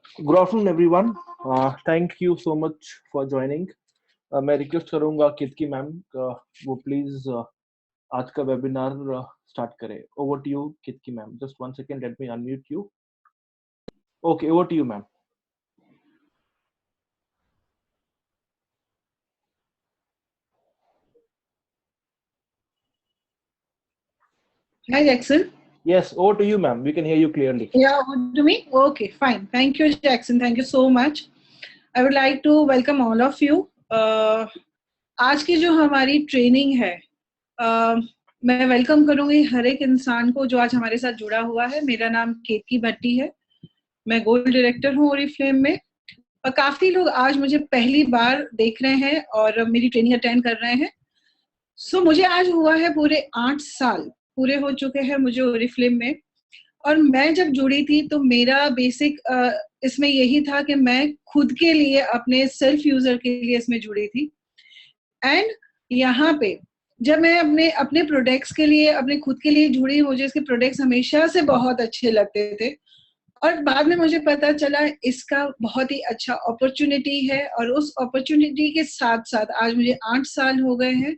Good afternoon everyone. Thank you so much for joining. मैं request करूंगा Kitki ma'am वो please आज का वेबिनार स्टार्ट करें। Over to you Kitki ma'am. Just one second, let me unmute you. Okay, over to you ma'am. Hi, Jackson. Yes, over to you ma'am. We can hear you clearly. Yeah, to me? Okay, fine. Thank you, Jackson. Thank you so much. I would like to welcome all of you. आज की जो हमारी training है, मैं welcome करूंगी हर एक इंसान को जो आज हमारे साथ जुड़ा हुआ है। मेरा नाम केतकी भट्टी है, मैं गोल्ड डायरेक्टर हूँ ओरिफ्लेम में। और काफी लोग आज मुझे पहली बार देख रहे हैं और मेरी ट्रेनिंग अटेंड कर रहे हैं। मुझे आज हुआ है पूरे 8 साल पूरे हो चुके हैं मुझे ओरिफ्लेम में। और मैं जब जुड़ी थी तो मेरा बेसिक इसमें यही था कि मैं खुद के लिए, अपने सेल्फ यूजर के लिए इसमें जुड़ी थी। एंड यहाँ पे जब मैं अपने अपने प्रोडक्ट्स के लिए, अपने खुद के लिए जुड़ी, मुझे इसके प्रोडक्ट्स हमेशा से बहुत अच्छे लगते थे। और बाद में मुझे पता चला इसका बहुत ही अच्छा अपॉर्चुनिटी है। और उस अपॉर्चुनिटी के साथ साथ आज मुझे 8 साल हो गए हैं।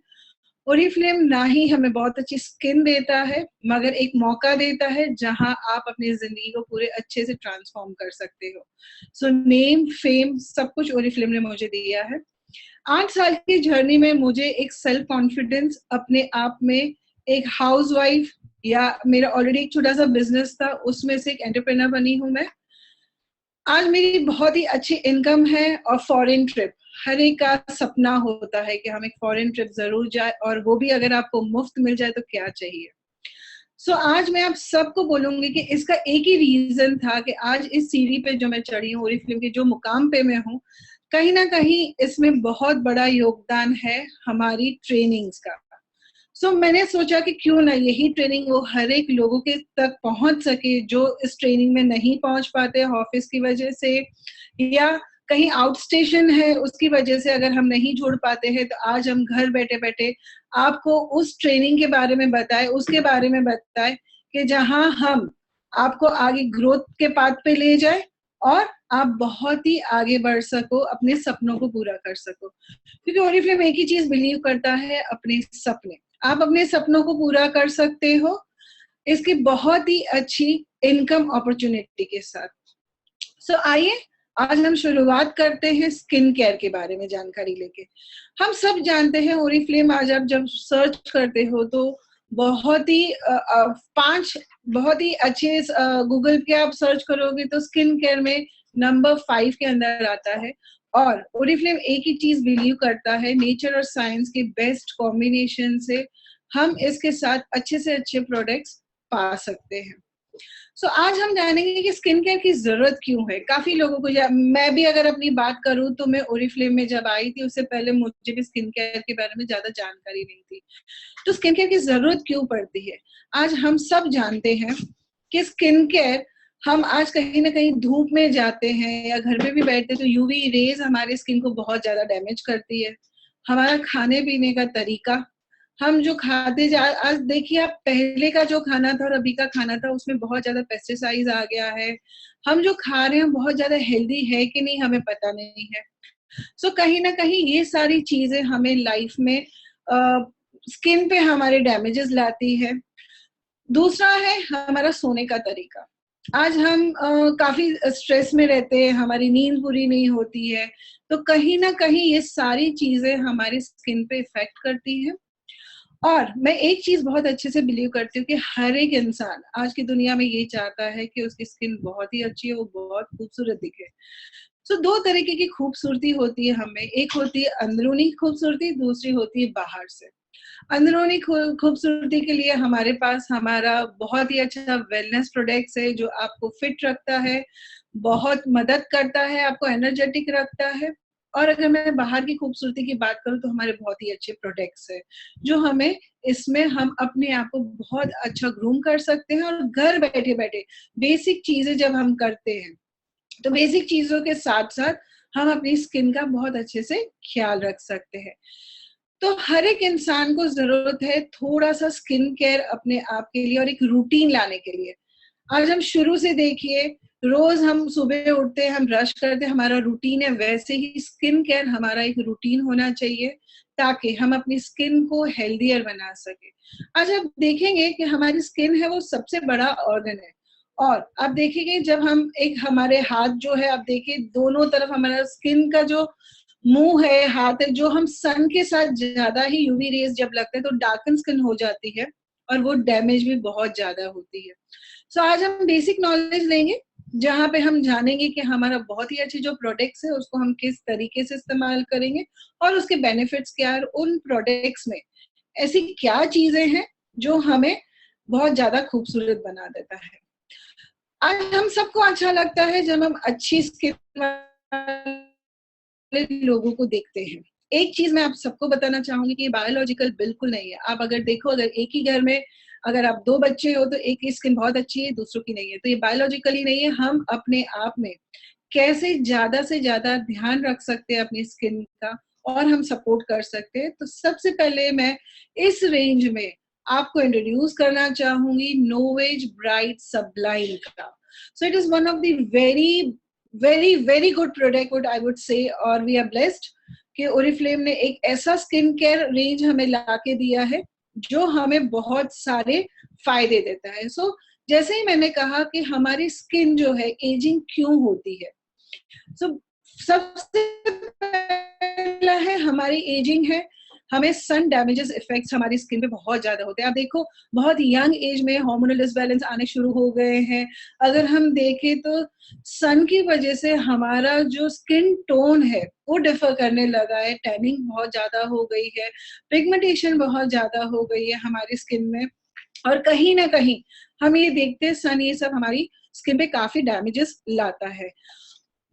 ओरिफ्लेम ना ही हमें बहुत अच्छी स्किन देता है, मगर एक मौका देता है जहां आप अपनी जिंदगी को पूरे अच्छे से ट्रांसफॉर्म कर सकते हो। नेम, फेम, सब कुछ ओरिफ्लेम ने मुझे दिया है। 8 साल की जर्नी में मुझे एक सेल्फ कॉन्फिडेंस अपने आप में, एक हाउसवाइफ या मेरा ऑलरेडी एक छोटा सा बिजनेस था उसमें से एक एंटरप्रेन्योर बनी हूं मैं। आज मेरी बहुत ही अच्छी इनकम है। और फॉरेन ट्रिप, हर एक का सपना होता है कि हम एक फॉरेन ट्रिप जरूर जाए, और वो भी अगर आपको मुफ्त मिल जाए तो क्या चाहिए। आज मैं आप सबको बोलूंगी कि इसका एक ही रीजन था कि आज इस सीढ़ी पे जो मैं चढ़ी हूँ, ओरिफ्लेम के जो मुकाम पे मैं हूँ, कहीं ना कहीं इसमें बहुत बड़ा योगदान है हमारी ट्रेनिंग्स का। मैंने सोचा कि क्यों ना यही ट्रेनिंग वो हर एक लोगों के तक पहुंच सके जो इस ट्रेनिंग में नहीं पहुंच पाते ऑफिस की वजह से, या कहीं आउट स्टेशन है उसकी वजह से अगर हम नहीं जुड़ पाते हैं, तो आज हम घर बैठे बैठे आपको उस ट्रेनिंग के बारे में बताएं, उसके बारे में बताएं कि जहां हम आपको आगे ग्रोथ के पाथ पे ले जाए और आप बहुत ही आगे बढ़ सको, अपने सपनों को पूरा कर सको। क्योंकि ओरिफ्लेम एक ही चीज बिलीव करता है, अपने सपने। आप अपने सपनों को पूरा कर सकते हो इसकी बहुत ही अच्छी इनकम अपॉर्चुनिटी के साथ। आइए आज हम शुरुआत करते हैं स्किन केयर के बारे में जानकारी लेके। हम सब जानते हैं ओरिफ्लेम, आज आप जब सर्च करते हो तो बहुत ही 5 बहुत ही अच्छे, गूगल पे आप सर्च करोगे तो स्किन केयर में नंबर 5 के अंदर आता है। और ओरिफ्लेम एक ही चीज बिलीव करता है, नेचर और साइंस के बेस्ट कॉम्बिनेशन से हम इसके साथ अच्छे से अच्छे प्रोडक्ट्स पा सकते हैं। आज हम जानेंगे कि स्किन केयर की जरूरत क्यों है। काफी लोगों को, मैं भी अगर अपनी बात करूं तो मैं ओरिफ्लेम में जब आई थी उससे पहले मुझे भी स्किन केयर के बारे में ज्यादा जानकारी नहीं थी। तो स्किन केयर की जरूरत क्यों पड़ती है, आज हम सब जानते हैं कि स्किन केयर, हम आज कहीं ना कहीं धूप में जाते हैं या घर में भी बैठते तो यूवी रेज हमारे स्किन को बहुत ज्यादा डैमेज करती है। हमारा खाने पीने का तरीका, हम जो खाते जा, आज देखिए आप पहले का जो खाना था और अभी का खाना था उसमें बहुत ज्यादा पेस्टिसाइड आ गया है। हम जो खा रहे हैं बहुत ज्यादा हेल्दी है कि नहीं हमें पता नहीं है। कहीं ना कहीं ये सारी चीजें हमें लाइफ में स्किन पे हमारे डैमेजेस लाती है। दूसरा है हमारा सोने का तरीका। आज हम काफी स्ट्रेस में रहते हैं, हमारी नींद पूरी नहीं होती है, तो कहीं ना कहीं ये सारी चीजें हमारी स्किन पे इफेक्ट करती है। और मैं एक चीज बहुत अच्छे से बिलीव करती हूँ कि हर एक इंसान आज की दुनिया में ये चाहता है कि उसकी स्किन बहुत ही अच्छी है, वो बहुत खूबसूरत दिखे। दो तरीके की खूबसूरती होती है हमें, एक होती है अंदरूनी खूबसूरती, दूसरी होती है बाहर से। अंदरूनी खूबसूरती के लिए हमारे पास हमारा बहुत ही अच्छा वेलनेस प्रोडक्ट्स है जो आपको फिट रखता है, बहुत मदद करता है, आपको एनर्जेटिक रखता है। और अगर मैं बाहर की खूबसूरती की बात करूं तो हमारे बहुत ही अच्छे प्रोडक्ट्स है जो हमें, इसमें हम अपने आप को बहुत अच्छा ग्रूम कर सकते हैं। और घर बैठे बैठे बेसिक चीजें जब हम करते हैं तो बेसिक चीजों के साथ साथ हम अपनी स्किन का बहुत अच्छे से ख्याल रख सकते हैं। तो हर एक इंसान को जरूरत है थोड़ा सा स्किन केयर अपने आप के लिए और एक रूटीन लाने के लिए। आज हम शुरू से देखिए, रोज हम सुबह उठते हैं, हम ब्रश करते हैं, हमारा रूटीन है, वैसे ही स्किन केयर हमारा एक रूटीन होना चाहिए ताकि हम अपनी स्किन को हेल्दियर बना सके। आज आप देखेंगे कि हमारी स्किन है वो सबसे बड़ा ऑर्गन है, और आप देखेंगे जब हम एक हमारे हाथ जो है, आप देखिए दोनों तरफ हमारा स्किन का जो मुंह है, हाथ है, जो हम सन के साथ ज्यादा ही यूवी रेज जब लगते हैं तो डार्कन स्किन हो जाती है और वो डैमेज भी बहुत ज्यादा होती है। सो आज हम बेसिक नॉलेज लेंगे जहाँ पे हम जानेंगे कि हमारा बहुत ही अच्छे जो प्रोडक्ट्स है उसको हम किस तरीके से इस्तेमाल करेंगे और उसके बेनिफिट्स क्या है, उन प्रोडक्ट्स में ऐसी क्या चीजें हैं जो हमें बहुत ज्यादा खूबसूरत बना देता है। आज हम सबको अच्छा लगता है जब हम अच्छी स्किन वाले लोगों को देखते हैं। एक चीज मैं आप सबको बताना चाहूंगी कि बायोलॉजिकल बिल्कुल नहीं है। आप अगर देखो, अगर एक ही घर में अगर आप 2 बच्चे हो तो एक की स्किन बहुत अच्छी है, दूसरों की नहीं है, तो ये बायोलॉजिकली नहीं है। हम अपने आप में कैसे ज्यादा से ज्यादा ध्यान रख सकते हैं अपनी स्किन का और हम सपोर्ट कर सकते हैं। तो सबसे पहले मैं इस रेंज में आपको इंट्रोड्यूस करना चाहूंगी नोवेज ब्राइट सबलाइन का। So it is one of the very good product would I would say, और वी आर ब्लेस्ड कि ओरिफ्लेम ने एक ऐसा स्किन केयर रेंज हमें लाके दिया है जो हमें बहुत सारे फायदे देता है। सो जैसे ही मैंने कहा कि हमारी स्किन जो है एजिंग क्यों होती है, सो सबसे पहला है हमारी एजिंग है, हमें सन डैमेजेस इफेक्ट्स हमारी स्किन पे बहुत ज्यादा होते हैं। आप देखो बहुत यंग एज में हार्मोनल डिसबैलेंस आने शुरू हो गए हैं। अगर हम देखें तो सन की वजह से हमारा जो स्किन टोन है वो डिफर करने लगा है, टैनिंग बहुत ज्यादा हो गई है, पिगमेंटेशन बहुत ज्यादा हो गई है हमारी स्किन में, और कहीं ना कहीं हम ये देखते हैं सन ये सब हमारी स्किन पे काफी डैमेजेस लाता है।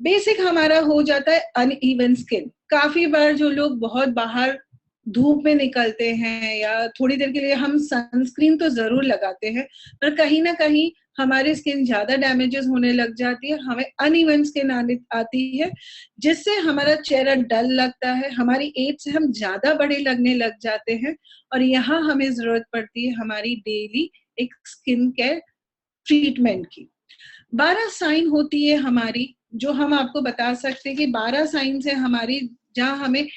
बेसिक हमारा हो जाता है अनइवन स्किन। काफी बार जो लोग बहुत बाहर धूप में निकलते हैं या थोड़ी देर के लिए हम सनस्क्रीन तो जरूर लगाते हैं, पर कहीं ना कहीं हमारी स्किन ज्यादा डैमेजेस होने लग जाती है, हमें अनइवन स्किन आती है, जिससे हमारा चेहरा डल लगता है, हमारी एज से हम ज्यादा बड़े लगने लग जाते हैं, और यहाँ हमें जरूरत पड़ती है हमारी डेली एक स्किन केयर ट्रीटमेंट की। 12 साइन होती है हमारी, जो हम आपको बता सकते हैं कि 12 साइन से हमारी जहाँ हमें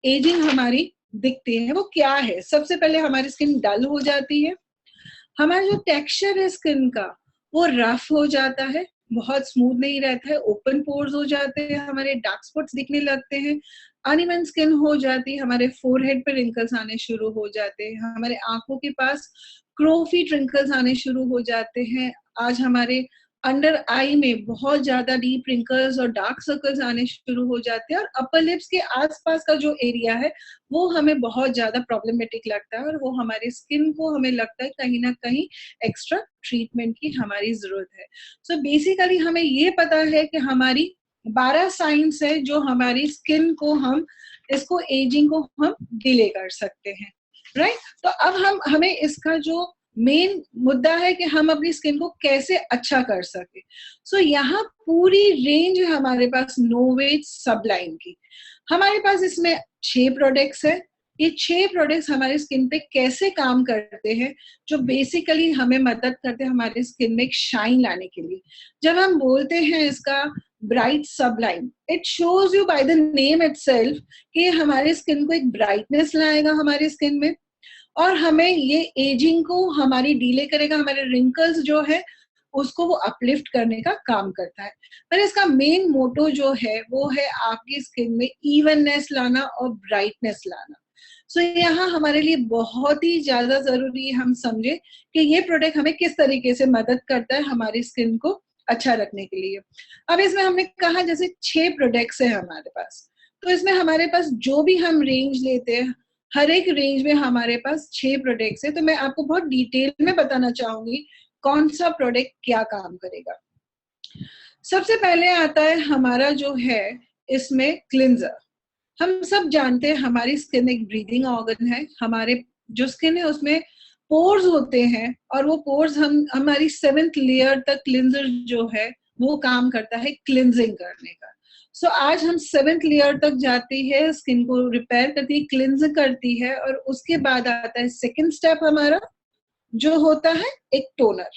एजिंग हमारी दिखती है वो क्या है। सबसे पहले हमारी स्किन डल हो जाती है, हमारा जो टेक्सचर है स्किन का वो रफ हो जाता है, बहुत स्मूथ नहीं रहता है, ओपन पोर्स हो जाते हैं, हमारे डार्क स्पॉट्स दिखने लगते हैं, अनइवन स्किन हो जाती है, हमारे फोरहेड पे रिंकल्स आने शुरू हो जाते हैं, हमारे आंखों के पास क्रोफी रिंकल्स आने शुरू हो जाते हैं, आज हमारे अंडर आई में बहुत ज्यादा डीप रिंकल्स और डार्क सर्कल्स आने शुरू हो जाते हैं, और अपर लिप्स के आसपास का जो एरिया है वो हमें बहुत ज्यादा प्रॉब्लमेटिक लगता है, और वो हमारी स्किन को हमें लगता है कहीं ना कहीं एक्स्ट्रा ट्रीटमेंट की हमारी जरूरत है। सो बेसिकली हमें ये पता है कि हमारी 12 साइंस है जो हमारी स्किन को हम इसको एजिंग को हम डिले कर सकते हैं, राइट। तो अब हमें इसका जो मेन मुद्दा है कि हम अपनी स्किन को कैसे अच्छा कर सके। सो यहाँ पूरी रेंज है हमारे पास नोवेज सबलाइन की। हमारे पास इसमें 6 प्रोडक्ट्स है। ये 6 प्रोडक्ट्स हमारी स्किन पे कैसे काम करते हैं, जो बेसिकली हमें मदद करते हैं हमारी स्किन में एक शाइन लाने के लिए। जब हम बोलते हैं इसका bright सबलाइन, it shows you by the name itself कि हमारी स्किन को एक ब्राइटनेस लाएगा हमारी स्किन में, और हमें ये एजिंग को हमारी डीले करेगा, हमारे रिंकल्स जो है उसको वो अपलिफ्ट करने का काम करता है। पर इसका मेन मोटो जो है वो है आपकी स्किन में इवननेस लाना और ब्राइटनेस लाना। सो यहाँ हमारे लिए बहुत ही ज्यादा जरूरी है हम समझे कि ये प्रोडक्ट हमें किस तरीके से मदद करता है हमारी स्किन को अच्छा रखने के लिए। अब इसमें हमने कहा जैसे 6 प्रोडक्ट्स है हमारे पास, तो इसमें हमारे पास जो भी हम रेंज लेते हैं, हर एक रेंज में हमारे पास 6 प्रोडक्ट्स है। तो मैं आपको बहुत डिटेल में बताना चाहूंगी कौन सा प्रोडक्ट क्या काम करेगा। सबसे पहले आता है हमारा जो है इसमें क्लिंजर। हम सब जानते हैं हमारी स्किन एक ब्रीदिंग ऑर्गन है, हमारे जो स्किन है उसमें पोर्स होते हैं, और वो पोर्स हमारी 7th लेयर तक क्लिंजर जो है वो काम करता है क्लिंजिंग करने का। सो आज हम 7th लेयर तक जाती है, स्किन को रिपेयर करती है, क्लिंज करती है, और उसके बाद आता है सेकंड स्टेप हमारा जो होता है एक टोनर।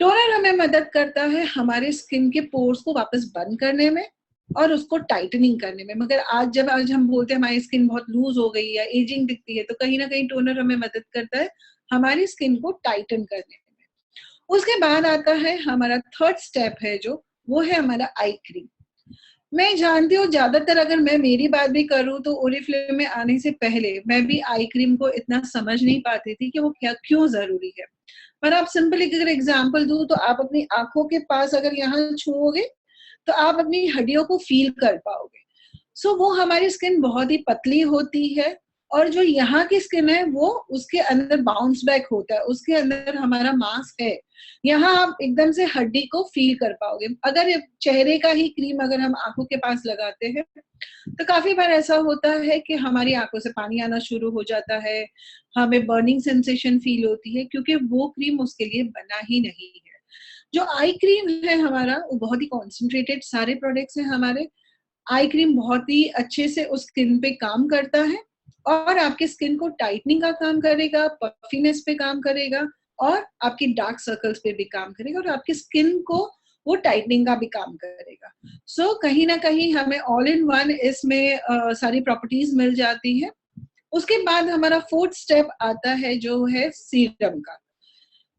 टोनर हमें मदद करता है हमारे स्किन के पोर्स को वापस बंद करने में और उसको टाइटनिंग करने में। मगर आज हम बोलते हैं हमारी स्किन बहुत लूज हो गई है, एजिंग दिखती है, तो कहीं ना कहीं टोनर हमें मदद करता है हमारी स्किन को टाइटन करने में। उसके बाद आता है हमारा थर्ड स्टेप है जो, वो है हमारा आई क्रीम। मैं जानती हूँ ज्यादातर, अगर मैं मेरी बात भी करूँ तो ओरिफ्लेम में आने से पहले मैं भी आई क्रीम को इतना समझ नहीं पाती थी कि वो क्या क्यों जरूरी है। पर आप सिंपल एक अगर एग्जांपल दूं तो आप अपनी आंखों के पास अगर यहाँ छुओगे तो आप अपनी हड्डियों को फील कर पाओगे। सो वो हमारी स्किन बहुत ही पतली होती है और जो यहाँ की स्किन है वो उसके अंदर बाउंस बैक होता है, उसके अंदर हमारा मांस है, यहाँ आप एकदम से हड्डी को फील कर पाओगे। अगर चेहरे का ही क्रीम अगर हम आंखों के पास लगाते हैं तो काफी बार ऐसा होता है कि हमारी आंखों से पानी आना शुरू हो जाता है, हमें बर्निंग सेंसेशन फील होती है, क्योंकि वो क्रीम उसके लिए बना ही नहीं है। जो आई क्रीम है हमारा, वो बहुत ही कॉन्सेंट्रेटेड सारे प्रोडक्ट्स हैं हमारे। आई क्रीम बहुत ही अच्छे से उस स्किन पे काम करता है और आपकी स्किन को टाइटनिंग का काम करेगा, पफीनेस पे काम करेगा और आपकी डार्क सर्कल्स पे भी काम करेगा और आपकी स्किन को वो टाइटनिंग का भी काम करेगा। सो कहीं ना कहीं हमें ऑल इन वन इसमें सारी प्रॉपर्टीज मिल जाती है। उसके बाद हमारा फोर्थ स्टेप आता है जो है सीरम का।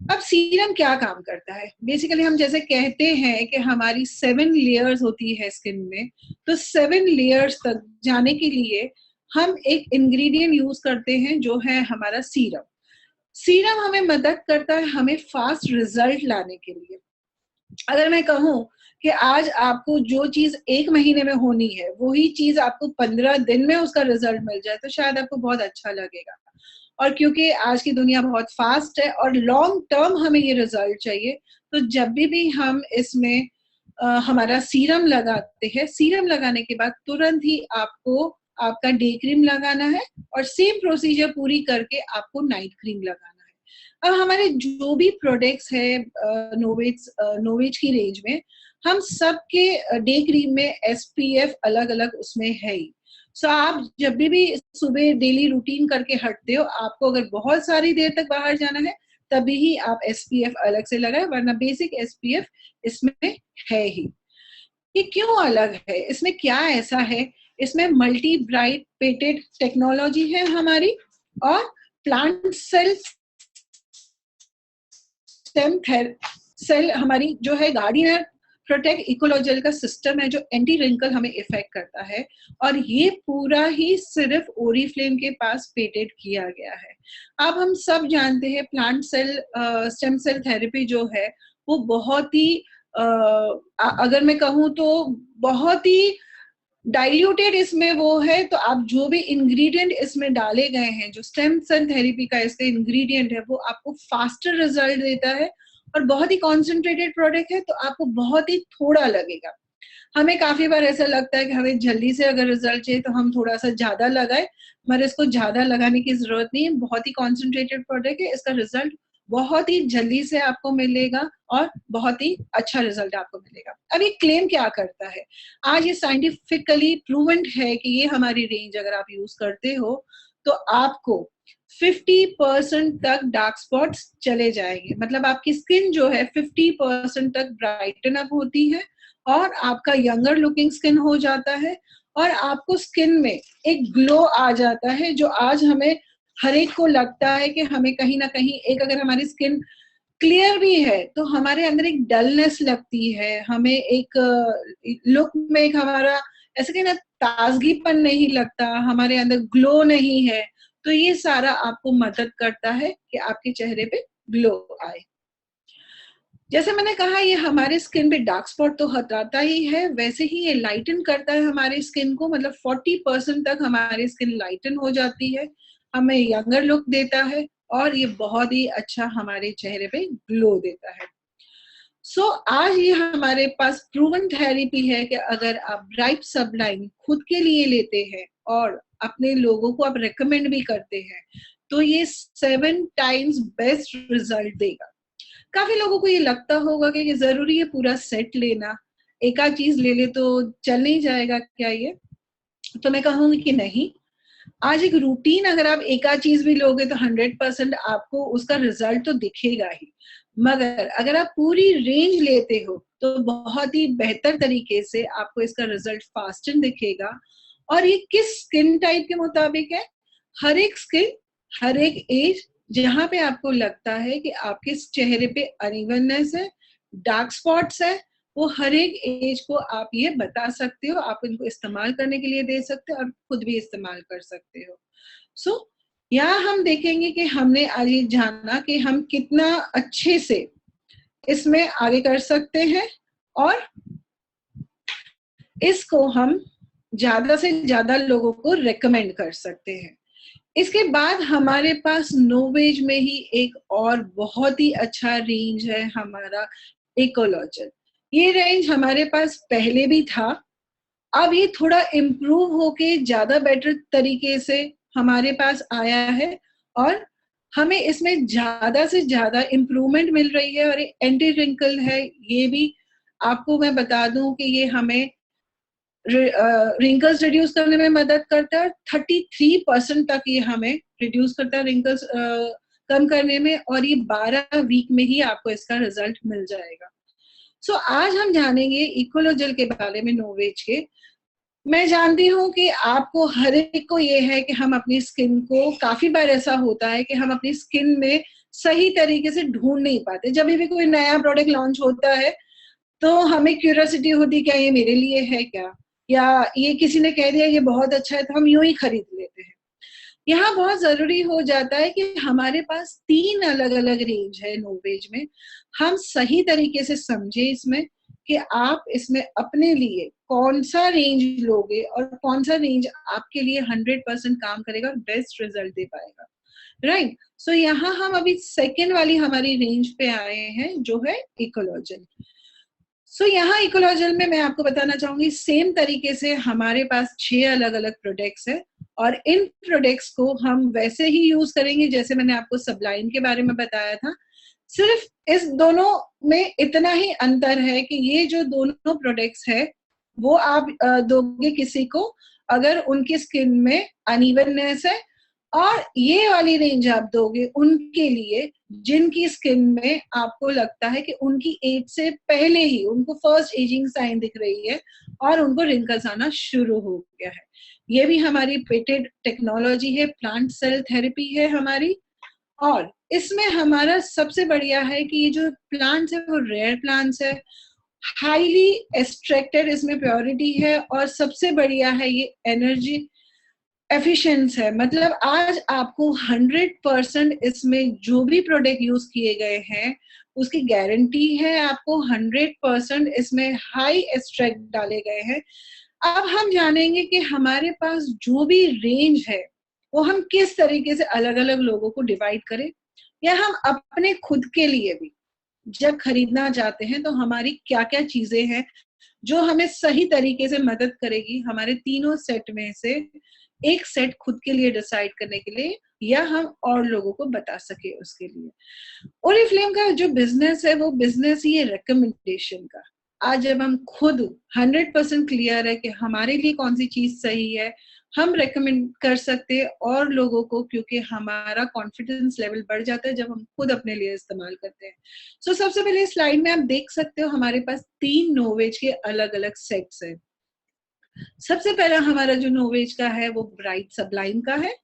अब सीरम क्या काम करता है? बेसिकली हम जैसे कहते हैं कि हमारी 7 लेयर्स होती है स्किन में, तो 7 लेयर्स तक जाने के लिए हम एक इंग्रेडिएंट यूज करते हैं जो है हमारा सीरम। सीरम हमें मदद करता है हमें फास्ट रिजल्ट लाने के लिए। अगर मैं कहूँ कि आज आपको जो चीज 1 महीने में होनी है वही चीज आपको 15 दिन में उसका रिजल्ट मिल जाए तो शायद आपको बहुत अच्छा लगेगा। और क्योंकि आज की दुनिया बहुत फास्ट है और लॉन्ग टर्म हमें ये रिजल्ट चाहिए, तो जब भी हम इसमें हमारा सीरम लगाते हैं, सीरम लगाने के बाद तुरंत ही आपको आपका डे क्रीम लगाना है और सेम प्रोसीजर पूरी करके आपको नाइट क्रीम लगाना है। अब हमारे जो भी प्रोडक्ट्स है नोवेज की रेंज में, हम सबके डे क्रीम में SPF अलग अलग उसमें है ही। सो आप जब भी सुबह डेली रूटीन करके हटते हो, आपको अगर बहुत सारी देर तक बाहर जाना है तभी ही आप SPF अलग से लगाए, वरना बेसिक SPF इसमें है ही। ये क्यों अलग है? इसमें क्या ऐसा है? इसमें मल्टी ब्राइट पेटेड टेक्नोलॉजी है हमारी और प्लांट सेल हमारी जो है गार्डियन प्रोटेक्ट इकोलॉजिकल का सिस्टम है जो एंटी रिंकल हमें इफेक्ट करता है और ये पूरा ही सिर्फ ओरिफ्लेम के पास पेटेंट किया गया है। अब हम सब जानते हैं plant cell stem cell therapy जो है वो बहुत ही अगर मैं कहूँ तो बहुत ही डाइल्यूटेड इसमें वो है। तो आप जो भी इंग्रेडिएंट इसमें डाले गए हैं, जो स्टेम सेल थेरेपी का इसका इंग्रेडिएंट है, वो आपको फास्टर रिजल्ट देता है और बहुत ही कॉन्सेंट्रेटेड प्रोडक्ट है तो आपको बहुत ही थोड़ा लगेगा। हमें काफी बार ऐसा लगता है कि हमें जल्दी से अगर रिजल्ट चाहिए तो हम थोड़ा सा ज्यादा लगाए, मगर इसको ज्यादा लगाने की जरूरत नहीं है। बहुत ही कॉन्सेंट्रेटेड प्रोडक्ट है, इसका रिजल्ट बहुत ही जल्दी से आपको मिलेगा और बहुत ही अच्छा रिजल्ट आपको मिलेगा। अब ये क्लेम क्या करता है? आज ये साइंटिफिकली प्रूवन है कि ये हमारी रेंज अगर आप यूज करते हो तो आपको 50% तक डार्क स्पॉट्स चले जाएंगे। मतलब आपकी स्किन जो है 50% तक ब्राइटन अप होती है और आपका यंगर लुकिंग स्किन हो जाता है और आपको स्किन में एक ग्लो आ जाता है जो आज हमें हर एक को लगता है कि हमें कहीं ना कहीं एक, अगर हमारी स्किन क्लियर भी है तो हमारे अंदर एक डलनेस लगती है, हमें एक लुक में एक हमारा ऐसे कि ना ताजगीपन नहीं लगता, हमारे अंदर ग्लो नहीं है। तो ये सारा आपको मदद करता है कि आपके चेहरे पे ग्लो आए। जैसे मैंने कहा ये हमारे स्किन पे डार्क स्पॉट तो हटाता ही है, वैसे ही ये लाइटन करता है हमारी स्किन को। मतलब 40% तक हमारी स्किन लाइटन हो जाती है, हमें यंगर लुक देता है और ये बहुत ही अच्छा हमारे चेहरे पे ग्लो देता है। सो आज ये हमारे पास प्रूवन थेरेपी है कि अगर आप ब्राइट सबलाइन खुद के लिए लेते हैं और अपने लोगों को आप रेकमेंड भी करते हैं तो ये 7 टाइम्स बेस्ट रिजल्ट देगा। काफी लोगों को ये लगता होगा कि ये जरूरी है पूरा सेट लेना, एक आध चीज ले ले तो चल नहीं जाएगा क्या ये? तो मैं कहूंगी कि नहीं। आज एक रूटीन अगर आप एक आध चीज भी लोगे तो 100% आपको उसका रिजल्ट तो दिखेगा ही। मगर अगर आप पूरी रेंज लेते हो तो बहुत ही बेहतर तरीके से आपको इसका रिजल्ट फास्टर दिखेगा। और ये किस स्किन टाइप के मुताबिक है? हर एक स्किन, हर एक एज, जहां पे आपको लगता है कि आपके चेहरे पे अनइवननेस है, डार्क स्पॉट्स है, वो हर एक एज को आप ये बता सकते हो, आप इनको इस्तेमाल करने के लिए दे सकते हो और खुद भी इस्तेमाल कर सकते हो। सो यहाँ हम देखेंगे कि हमने आज ये जाना कि हम कितना अच्छे से इसमें आगे कर सकते हैं और इसको हम ज्यादा से ज्यादा लोगों को रेकमेंड कर सकते हैं। इसके बाद हमारे पास नोवेज में ही एक और बहुत ही अच्छा रेंज है हमारा इकोलॉजल। ये रेंज हमारे पास पहले भी था, अब ये थोड़ा इम्प्रूव होके ज्यादा बेटर तरीके से हमारे पास आया है और हमें इसमें ज्यादा से ज्यादा इम्प्रूवमेंट मिल रही है। और ये एंटी रिंकल है, ये भी आपको मैं बता दूं कि ये हमें रिंकल्स रिड्यूस करने में मदद करता है। 33% तक ये हमें रिड्यूस करता है रिंकल्स कम करने में, और ये 12 वीक में ही आपको इसका रिजल्ट मिल जाएगा। सो आज हम जानेंगे इकोलोजल के बारे में, नोवेज के। मैं जानती हूँ कि आपको हर एक को ये है कि हम अपनी स्किन को, काफी बार ऐसा होता है कि हम अपनी स्किन में सही तरीके से ढूंढ नहीं पाते। जब भी कोई नया प्रोडक्ट लॉन्च होता है तो हमें क्यूरियोसिटी होती है, क्या ये मेरे लिए है क्या, या ये किसी ने कह दिया ये बहुत अच्छा है तो हम यूं ही खरीद लेते हैं। यहाँ बहुत जरूरी हो जाता है कि हमारे पास 3 अलग अलग रेंज है नोवेज में। हम सही तरीके से समझे इसमें कि आप इसमें अपने लिए कौन सा रेंज लोगे और कौन सा रेंज आपके लिए 100% काम करेगा और बेस्ट रिजल्ट दे पाएगा। राइट। सो यहाँ हम अभी सेकेंड वाली हमारी रेंज पे आए हैं जो है इकोलॉजल। सो यहाँ इकोलॉजल में मैं आपको बताना चाहूंगी, सेम तरीके से हमारे पास 6 अलग अलग प्रोडक्ट्स है और इन प्रोडक्ट्स को हम वैसे ही यूज करेंगे जैसे मैंने आपको सबलाइन के बारे में बताया था। सिर्फ इस दोनों में इतना ही अंतर है कि ये जो दोनों प्रोडक्ट्स है वो आप दोगे किसी को अगर उनकी स्किन में अनइवननेस है, और ये वाली रेंज आप दोगे उनके लिए जिनकी स्किन में आपको लगता है कि उनकी एज से पहले ही उनको फर्स्ट एजिंग साइन दिख रही है और उनको रिंकल्स आना शुरू हो गया है। ये भी हमारी पेटेंट टेक्नोलॉजी है, प्लांट सेल थेरेपी है हमारी। और इसमें हमारा सबसे बढ़िया है कि ये जो प्लांट्स है वो रेयर प्लांट्स है, हाईली एक्सट्रैक्टेड इसमें प्योरिटी है, और सबसे बढ़िया है ये एनर्जी एफिशिएंस है। मतलब आज आपको 100% इसमें जो भी प्रोडक्ट यूज किए गए हैं उसकी गारंटी है, आपको 100% इसमें हाई एक्सट्रैक्ट डाले गए हैं। अब हम जानेंगे कि हमारे पास जो भी रेंज है वो हम किस तरीके से अलग अलग लोगों को डिवाइड करें, या हम अपने खुद के लिए भी जब खरीदना चाहते हैं तो हमारी क्या क्या चीजें हैं जो हमें सही तरीके से मदद करेगी हमारे तीनों सेट में से एक सेट खुद के लिए डिसाइड करने के लिए, या हम और लोगों को बता सके उसके लिए। ओरिफ्लेम का जो बिजनेस है वो बिजनेस ही है रिकमेंडेशन का। आज जब हम खुद 100% क्लियर है कि हमारे लिए कौन सी चीज सही है, हम रेकमेंड कर सकते हैं और लोगों को, क्योंकि हमारा कॉन्फिडेंस लेवल बढ़ जाता है जब हम खुद अपने लिए इस्तेमाल करते हैं। सो सबसे पहले स्लाइड में आप देख सकते हो हमारे पास 3 नोवेज के अलग अलग सेट्स है। सबसे पहला हमारा जो नोवेज का है वो ब्राइट सबलाइन का है।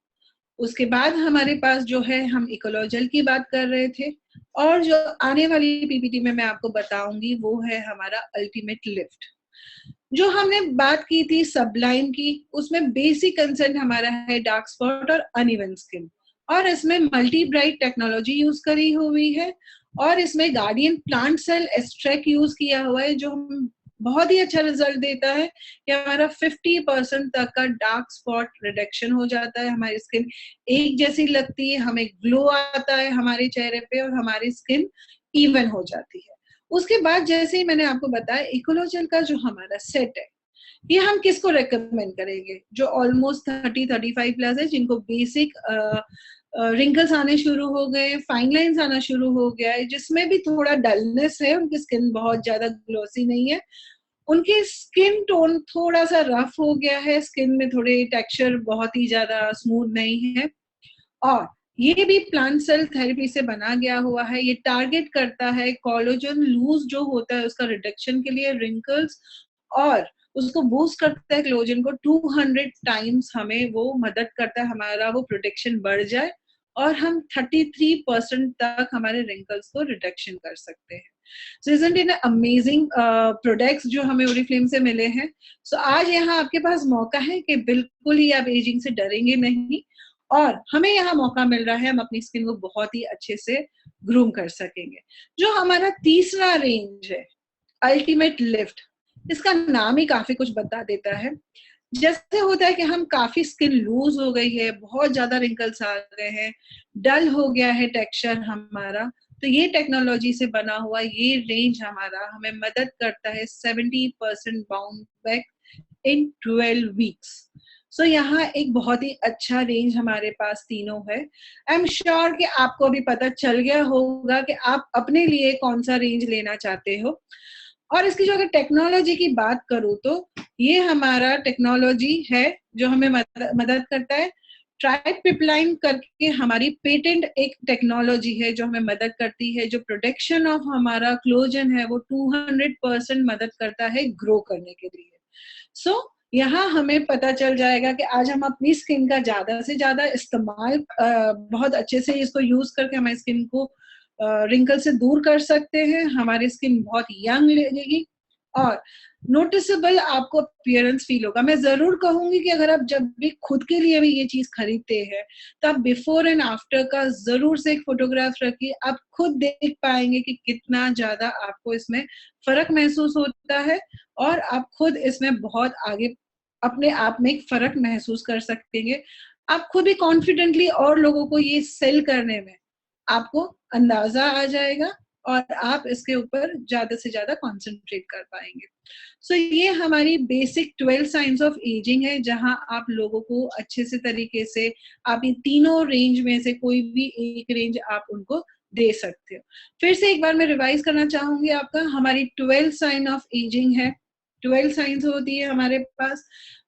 उसके बाद हमारे पास जो है, हम इकोलॉजल की बात कर रहे थे, और जो आने वाली पीपीटी में मैं आपको बताऊंगी वो है हमारा अल्टीमेट लिफ्ट। जो हमने बात की थी सबलाइन की, उसमें बेसिक कंसेंट हमारा है डार्क स्पॉट और अनइवन स्किन, और इसमें मल्टी ब्राइट टेक्नोलॉजी यूज करी हुई है, और इसमें guardian plant cell extract use किया हुआ है जो बहुत ही अच्छा रिजल्ट देता है कि हमारा 50% तक का डार्क स्पॉट रिडक्शन हो जाता है, हमारी स्किन एक जैसी लगती है, हमें ग्लो आता है हमारे चेहरे पे और हमारी स्किन इवन हो जाती है। उसके बाद जैसे ही मैंने आपको बताया, इकोलॉजल का जो हमारा सेट है ये हम किसको रेकमेंड करेंगे, जो ऑलमोस्ट 30-35 प्लस है, जिनको बेसिक रिंकल्स आने शुरू हो गए, फाइन लाइंस आना शुरू हो गया है, जिसमें भी थोड़ा डलनेस है, उनकी स्किन बहुत ज्यादा ग्लोसी नहीं है, उनकी स्किन टोन थोड़ा सा रफ हो गया है, स्किन में थोड़े टेक्सचर बहुत ही ज्यादा स्मूथ नहीं है, और ये भी प्लांट सेल थेरेपी से बना गया हुआ है। ये टारगेट करता है कोलेजन लूज जो होता है उसका रिडक्शन के लिए, रिंकल्स, और उसको बूस्ट करता है कोलेजन को 200 टाइम्स, हमें वो मदद करता है हमारा वो प्रोटेक्शन बढ़ जाए और हम 33% तक हमारे रिंकल्स को रिडक्शन कर सकते हैं। सो इजंट इट अमेजिंग प्रोडक्ट्स जो हमें ओरिफ्लेम से मिले हैं। सो आज यहाँ आपके पास मौका है कि बिल्कुल ही आप एजिंग से डरेंगे नहीं, और हमें यहाँ मौका मिल रहा है हम अपनी स्किन को बहुत ही अच्छे से ग्रूम कर सकेंगे। जो हमारा तीसरा रेंज है, अल्टीमेट लिफ्ट, इसका नाम ही काफी कुछ बता देता है। जैसे होता है कि हम काफी स्किन लूज हो गई है, बहुत ज्यादा रिंकल्स आ गए हैं, डल हो गया है टेक्सचर हमारा, तो ये टेक्नोलॉजी से बना हुआ ये रेंज हमारा हमें मदद करता है 70% बाउंड बैक इन 12 वीक्स। सो यहाँ एक बहुत ही अच्छा रेंज हमारे पास तीनों है। आई एम श्योर कि आपको अभी पता चल गया होगा कि आप अपने लिए कौन सा रेंज लेना चाहते हो। और इसकी जो अगर टेक्नोलॉजी की बात करूँ तो ये हमारा टेक्नोलॉजी है जो हमें मदद करता है। ट्राइपिपलाइन करके हमारी पेटेंट एक टेक्नोलॉजी है जो हमें मदद करती है, जो प्रोटेक्शन ऑफ हमारा कोलेजन है वो 200% मदद करता है ग्रो करने के लिए। सो यहाँ हमें पता चल जाएगा कि आज हम अपनी स्किन का ज्यादा से ज्यादा इस्तेमाल बहुत अच्छे से इसको यूज करके हमारी स्किन को रिंकल से दूर कर सकते हैं, हमारी स्किन बहुत यंग लगेगी और नोटिसेबल आपको अपीयरेंस फील होगा। मैं जरूर कहूंगी कि अगर आप जब भी खुद के लिए भी ये चीज खरीदते हैं तो आप बिफोर एंड आफ्टर का जरूर से एक फोटोग्राफ रखिए, आप खुद देख पाएंगे कि कितना ज्यादा आपको इसमें फर्क महसूस होता है और आप खुद इसमें बहुत आगे अपने आप में एक फर्क महसूस कर सकेंगे। आप खुद भी कॉन्फिडेंटली और लोगों को ये सेल करने में आपको अंदाजा आ जाएगा और आप इसके ऊपर ज्यादा से ज्यादा कंसंट्रेट कर पाएंगे। सो ये हमारी बेसिक 12 साइंस ऑफ एजिंग है, जहां आप लोगों को अच्छे से तरीके से आप इन तीनों रेंज में से कोई भी एक रेंज आप उनको दे सकते हो। फिर से एक बार मैं रिवाइज करना चाहूंगी आपका, हमारी 12 साइन ऑफ एजिंग है, 12 साइंस होती है हमारे पास।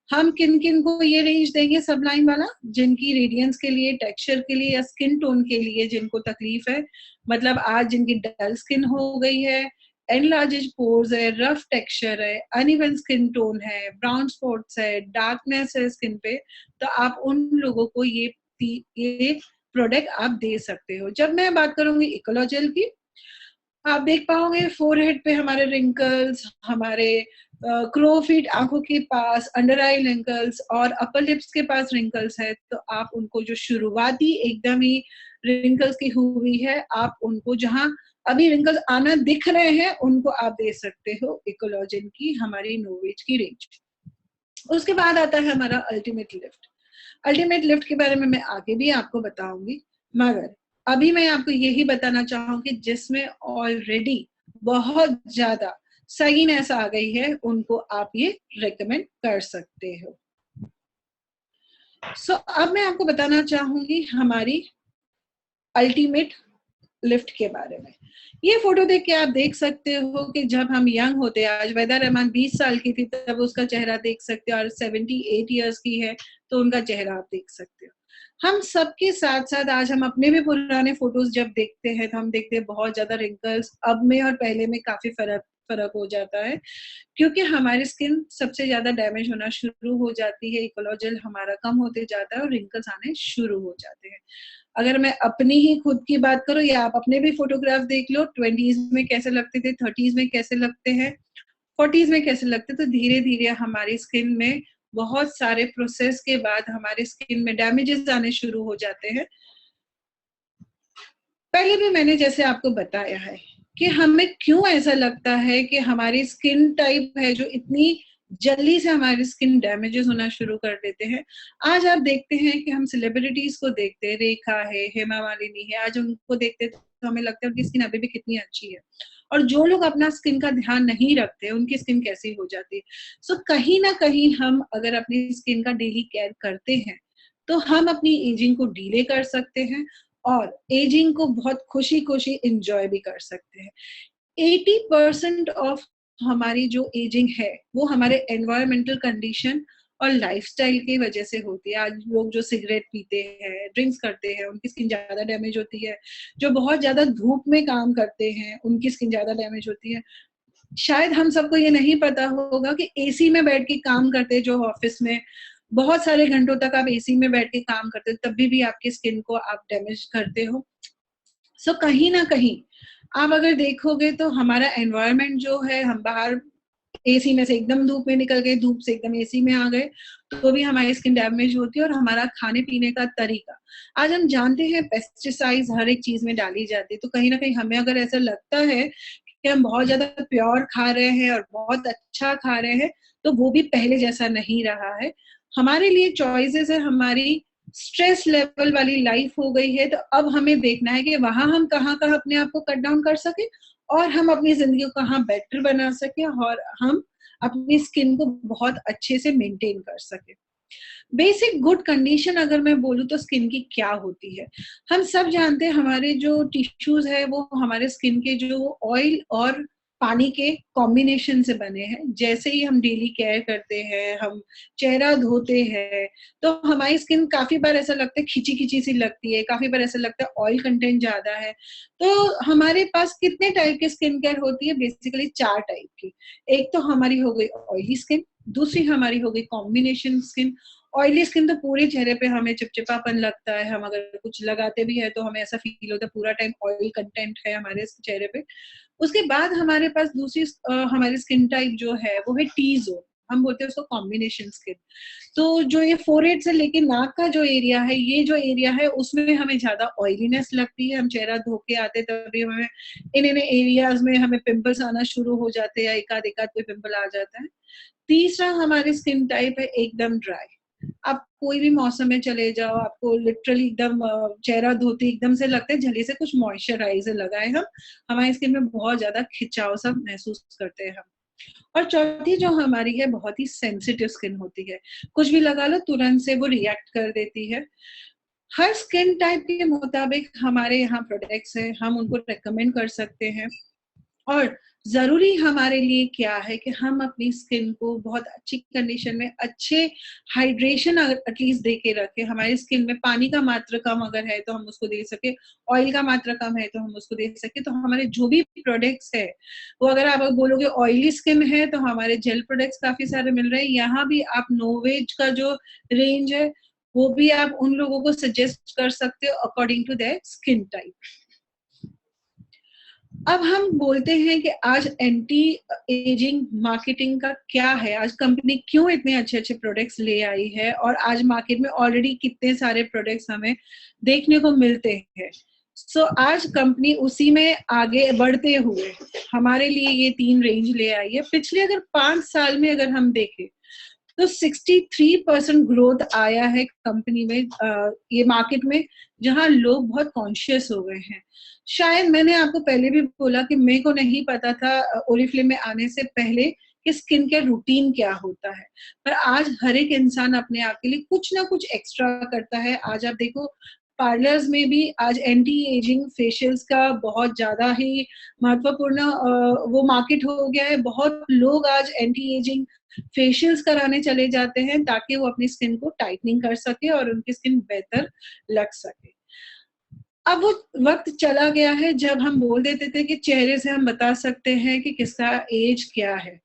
हम किन किन को ये रेंज देंगे सबलाइन वाला, जिनकी रेडियंस के लिए, टेक्सचर के लिए या स्किन टोन के लिए जिनको तकलीफ है, मतलब आज जिनकी डल स्किन हो गई है, एनलार्जेड पोर्स है, रफ टेक्सचर है, अनइवन स्किन टोन है, ब्राउन स्पॉट्स है, डार्कनेस है स्किन पे, तो आप उन लोगों को ये प्रोडक्ट आप दे सकते हो। जब मैं बात करूंगी इकोलॉजिल की, आप देख पाओगे फोरहेड पे हमारे रिंकल्स, हमारे क्रोफिट आंखों के पास अंडर आई रिंकल्स और अपर लिप्स के पास रिंकल्स है, तो आप उनको जो शुरुआती एकदम ही रिंकल्स की हुई है, आप उनको जहां अभी रिंकल्स आना दिख रहे हैं उनको आप दे सकते हो इकोलॉजिन की हमारी नोवेज की रेंज। उसके बाद आता है हमारा अल्टीमेट लिफ्ट। अल्टीमेट लिफ्ट के बारे में मैं आगे भी आपको बताऊंगी, मगर अभी मैं आपको यही बताना चाहूंगी जिसमें ऑलरेडी बहुत ज्यादा सहीनेस आ गई है उनको आप ये रेकमेंड कर सकते हो। सो अब मैं आपको बताना चाहूंगी हमारी अल्टीमेट लिफ्ट के बारे में। ये फोटो देख के आप देख सकते हो कि जब हम यंग होते, आज वैदा रहमान 20 साल की थी तब उसका चेहरा देख सकते हो, और 78 इयर्स की है तो उनका चेहरा आप देख सकते हो। हम सबके साथ साथ आज हम अपने भी पुराने फोटोज जब देखते हैं तो हम देखते हैं बहुत ज्यादा रिंकल्स अब में और पहले में काफी फर्क हो जाता है, क्योंकि हमारी स्किन सबसे ज्यादा डैमेज होना शुरू हो जाती है, कोलेजन हमारा कम होते जाता है और रिंकल्स आने शुरू हो जाते हैं। अगर मैं अपनी ही खुद की बात करूं या आप अपने भी फोटोग्राफ देख लो, 20s में कैसे लगते थे, 30s में कैसे लगते हैं, 40s में कैसे लगते, तो धीरे धीरे हमारी स्किन में बहुत सारे प्रोसेस के बाद हमारी स्किन में डैमेजेस आने शुरू हो जाते हैं। पहले भी मैंने जैसे आपको बताया है कि हमें क्यों ऐसा लगता है कि हमारी स्किन टाइप है जो इतनी जल्दी से हमारी स्किन डैमेजेस होना शुरू कर देते हैं। आज आप देखते हैं कि हम सेलिब्रिटीज को देखते हैं, रेखा है, हेमा मालिनी है, आज उनको देखते हैं तो हमें लगता है उनकी स्किन अभी भी कितनी अच्छी है, और जो लोग अपना स्किन का ध्यान नहीं रखते उनकी स्किन कैसी हो जाती है। सो कहीं ना कहीं हम अगर अपनी स्किन का डेली केयर करते हैं तो हम अपनी एजिंग को डिले कर सकते हैं और एजिंग को बहुत खुशी खुशी इंजॉय भी कर सकते हैं। 80% ऑफ हमारी जो एजिंग है वो हमारे एनवायरमेंटल कंडीशन और लाइफस्टाइल की वजह से होती है। आज लोग जो सिगरेट पीते हैं, ड्रिंक्स करते हैं, उनकी स्किन ज्यादा डैमेज होती है। जो बहुत ज्यादा धूप में काम करते हैं, उनकी स्किन ज्यादा डैमेज होती है। शायद हम सबको ये नहीं पता होगा कि एसी में बैठ के काम करते, जो ऑफिस में बहुत सारे घंटों तक आप एसी में बैठ के काम करते हो, तब भी आपकी स्किन को आप डैमेज करते हो। सो कहीं ना कहीं आप अगर देखोगे तो हमारा एनवायरनमेंट जो है, हम बाहर एसी में से एकदम धूप में निकल गए, धूप से एकदम एसी में आ गए, तो भी हमारी स्किन डैमेज होती है। और हमारा खाने पीने का तरीका, आज हम जानते हैं पेस्टिसाइड्स हर एक चीज में डाली जाती है, तो कहीं ना कहीं हमें अगर ऐसा लगता है कि हम बहुत ज्यादा प्योर खा रहे हैं और बहुत अच्छा खा रहे हैं, तो वो भी पहले जैसा नहीं रहा है। हमारे लिए चॉइसेस है, हमारी स्ट्रेस लेवल वाली लाइफ हो गई है, तो अब हमें देखना है कि वहां हम कहाँ कहाँ अपने आप को कट डाउन कर सके और हम अपनी जिंदगी को कहाँ बेटर बना सके और हम अपनी स्किन को बहुत अच्छे से मेंटेन कर सके। बेसिक गुड कंडीशन अगर मैं बोलूँ तो स्किन की क्या होती है, हम सब जानते हैं हमारे जो टिश्यूज है वो हमारे स्किन के जो ऑयल और पानी के कॉम्बिनेशन से बने हैं। जैसे ही हम डेली केयर करते हैं, हम चेहरा धोते हैं, तो हमारी स्किन काफी बार ऐसा लगता है खिंची खिंची सी लगती है, काफी बार ऐसा लगता है ऑयल कंटेंट ज्यादा है। तो हमारे पास कितने टाइप की स्किन केयर होती है? बेसिकली 4 टाइप की। एक तो हमारी हो गई ऑयली स्किन, दूसरी हमारी हो गई कॉम्बिनेशन स्किन। ऑयली स्किन तो पूरे चेहरे पे हमें चिपचिपापन लगता है, हम अगर कुछ लगाते भी है तो हमें ऐसा फील होता है पूरा टाइम ऑयल कंटेंट है हमारे चेहरे पे। उसके बाद हमारे पास दूसरी हमारी स्किन टाइप जो है वो है टी जोन, हम बोलते हैं उसको कॉम्बिनेशन स्किन। तो जो ये फोरहेड से लेके नाक का जो एरिया है, ये जो एरिया है उसमें हमें ज्यादा ऑयलीनेस लगती है। हम चेहरा धो के आते तभी हमें इन एरियाज में हमें पिंपल्स आना शुरू हो जाते हैं, एकाध एकाध कोई पिंपल आ जाता है। तीसरा हमारी स्किन टाइप है एकदम ड्राई। आप कोई भी मौसम में चले जाओ, आपको लिटरली एकदम चेहरा धोते एकदम से लगता है जल्दी से कुछ मॉइस्चराइजर लगाए हम, हमारी स्किन में बहुत ज्यादा खिंचाव सा महसूस करते हैं हम। और चौथी जो हमारी है बहुत ही सेंसिटिव स्किन होती है, कुछ भी लगा लो तुरंत से वो रिएक्ट कर देती है। हर स्किन टाइप के मुताबिक हमारे यहाँ प्रोडक्ट्स हैं, हम उनको रेकमेंड कर सकते हैं। और जरूरी हमारे लिए क्या है कि हम अपनी स्किन को बहुत अच्छी कंडीशन में, अच्छे हाइड्रेशन एटलीस्ट दे के रखें। हमारी स्किन में पानी का मात्रा कम अगर है तो हम उसको दे सके, ऑयल का मात्रा कम है तो हम उसको दे सके। तो हमारे जो भी प्रोडक्ट्स है वो, अगर आप बोलोगे ऑयली स्किन है तो हमारे जेल प्रोडक्ट्स काफी सारे मिल रहे हैं। यहाँ भी आप नोवेज का जो रेंज है वो भी आप उन लोगों को सजेस्ट कर सकते हो according to their skin type. अब हम बोलते हैं कि आज एंटी एजिंग मार्केटिंग का क्या है, आज कंपनी क्यों इतने अच्छे अच्छे प्रोडक्ट्स ले आई है और आज मार्केट में ऑलरेडी कितने सारे प्रोडक्ट्स हमें देखने को मिलते हैं। सो आज कंपनी उसी में आगे बढ़ते हुए हमारे लिए ये 3 रेंज ले आई है। पिछले अगर 5 साल में अगर हम देखें तो 63% ग्रोथ आया है कंपनी में, ये मार्केट में, जहां लोग बहुत कॉन्शियस हो गए हैं। शायद मैंने आपको पहले भी बोला कि मेरे को नहीं पता था ओरिफ्लेम में आने से पहले कि स्किन केयर रूटीन क्या होता है, पर आज हर एक इंसान अपने आप के लिए कुछ ना कुछ एक्स्ट्रा करता है। आज आप देखो पार्लर्स में भी आज एंटी एजिंग फेशियल्स का बहुत ज्यादा ही महत्वपूर्ण वो मार्केट हो गया है। बहुत लोग आज एंटी एजिंग फेशियल्स कराने चले जाते हैं ताकि वो अपनी स्किन को टाइटनिंग कर सके और उनकी स्किन बेहतर लग सके। अब वो वक्त चला गया है जब हम बोल देते थे कि चेहरे से हम बता सकते हैं कि किसका एज क्या है।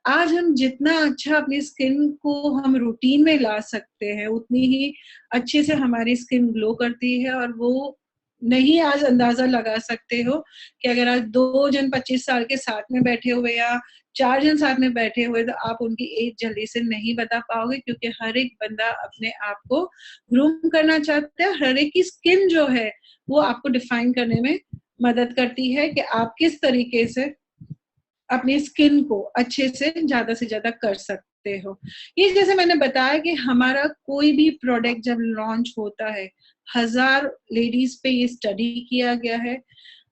आज हम जितना अच्छा अपनी स्किन को हम रूटीन में ला सकते हैं उतनी ही अच्छे से हमारी स्किन ग्लो करती है। और वो नहीं आज अंदाजा लगा सकते हो कि अगर आज 2 जन 25 साल के साथ में बैठे हुए या 4 जन साथ में बैठे हुए तो आप उनकी एज जल्दी से नहीं बता पाओगे, क्योंकि हर एक बंदा अपने आप को ग्रूम करना चाहता है। हर एक की स्किन जो है वो आपको डिफाइन करने में मदद करती है कि आप किस तरीके से अपनी स्किन को अच्छे से ज्यादा कर सकते हो। ये जैसे मैंने बताया कि हमारा कोई भी प्रोडक्ट जब लॉन्च होता है 1000 लेडीज पे ये स्टडी किया गया है।